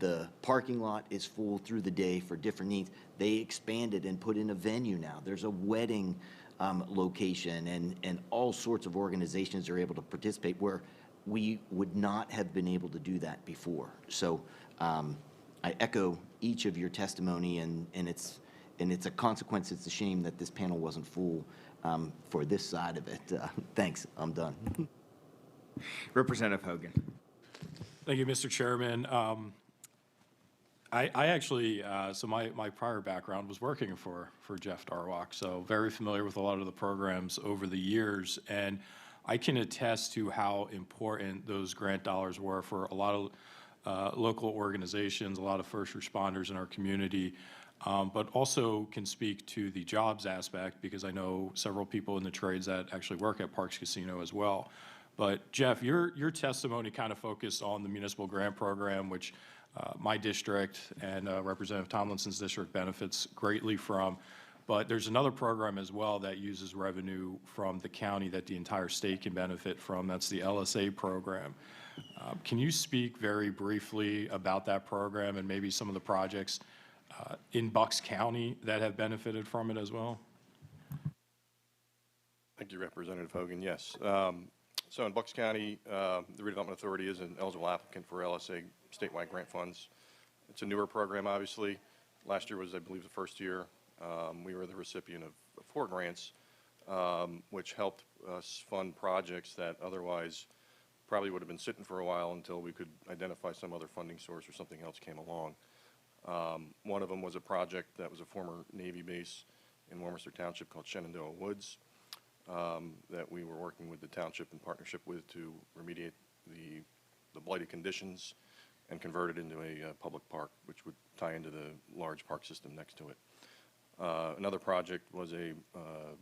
The parking lot is full through the day for different needs. They expanded and put in a venue now. There's a wedding location, and all sorts of organizations are able to participate where we would not have been able to do that before. So I echo each of your testimony, and it's a consequence. It's a shame that this panel wasn't full for this side of it. Thanks, I'm done. Representative Hogan. Thank you, Mr. Chairman. I actually, so my prior background was working for Jeff Darwalk, so very familiar with a lot of the programs over the years, and I can attest to how important those grant dollars were for a lot of local organizations, a lot of first responders in our community, but also can speak to the jobs aspect, because I know several people in the trades that actually work at Parks Casino as well. But Jeff, your testimony kind of focused on the municipal grant program, which my district and Representative Tomlinson's district benefits greatly from. But there's another program as well that uses revenue from the county that the entire state can benefit from. That's the LSA program. Can you speak very briefly about that program and maybe some of the projects in Bucks County that have benefited from it as well? Thank you, Representative Hogan. Yes. So in Bucks County, the Redevelopment Authority is an eligible applicant for LSA statewide grant funds. It's a newer program, obviously. Last year was, I believe, the first year. We were the recipient of 4 grants, which helped us fund projects that otherwise probably would have been sitting for a while until we could identify some other funding source or something else came along. One of them was a project that was a former Navy base in Warmminster Township called Shenandoah Woods, that we were working with the township in partnership with to remediate the blighted conditions and convert it into a public park, which would tie into the large park system next to it. Another project was a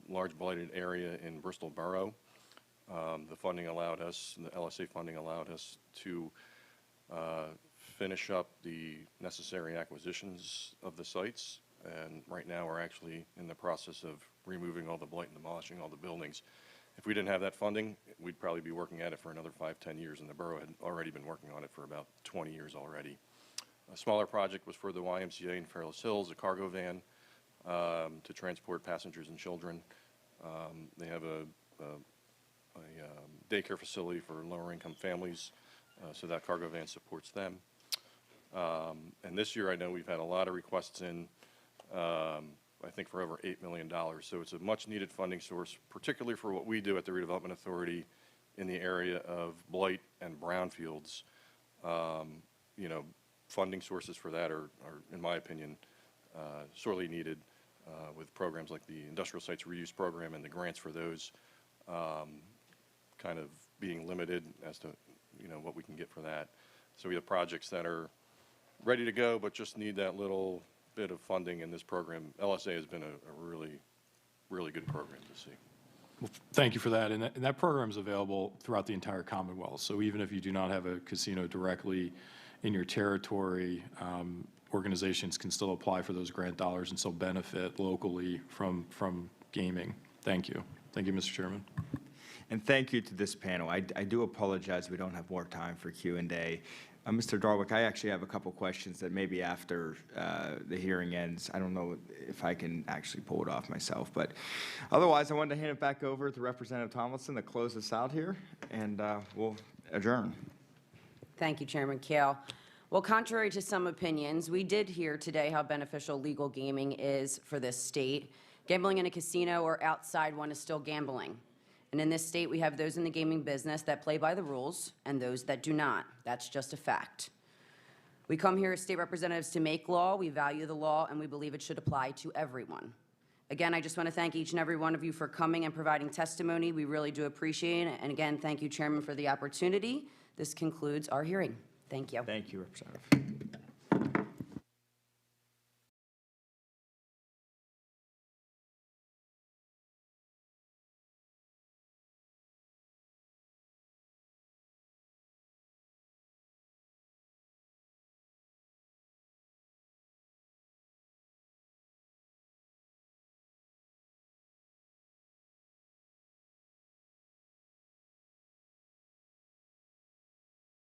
large blighted area in Bristol Borough. The funding allowed us, the LSA funding allowed us to finish up the necessary acquisitions of the sites. And right now, we're actually in the process of removing all the blight and demolishing all the buildings. If we didn't have that funding, we'd probably be working at it for another 5-10 years, and the borough had already been working on it for about 20 years already. A smaller project was for the YMCA in Fairless Hills, a cargo van to transport passengers and children. They have a daycare facility for lower-income families, so that cargo van supports them. And this year, I know we've had a lot of requests in, I think for over $8 million. So it's a much-needed funding source, particularly for what we do at the Redevelopment Authority in the area of blight and brownfields. You know, funding sources for that are in my opinion, sorely needed with programs like the Industrial Sites Reuse Program and the grants for those kind of being limited as to, you know, what we can get for that. So we have projects that are ready to go, but just need that little bit of funding in this program. LSA has been a really, really good program to see. Well, thank you for that. And that program is available throughout the entire Commonwealth. So even if you do not have a casino directly in your territory, organizations can still apply for those grant dollars and still benefit locally from gaming. Thank you. Thank you, Mr. Chairman. And thank you to this panel. I do apologize we don't have more time for Q&A. Mr. Darwick, I actually have a couple questions that maybe after the hearing ends, I don't know if I can actually pull it off myself, but otherwise I wanted to hand it back over to Representative Tomlinson to close us out here, and we'll adjourn. Thank you, Chairman Kale. Well, contrary to some opinions, we did hear today how beneficial legal gaming is for this state. Gambling in a casino or outside one is still gambling. And in this state, we have those in the gaming business that play by the rules and those that do not. That's just a fact. We come here as state representatives to make law. We value the law, and we believe it should apply to everyone. Again, I just want to thank each and every one of you for coming and providing testimony. We really do appreciate it. And again, thank you, Chairman, for the opportunity. This concludes our hearing. Thank you. Thank you, Representative.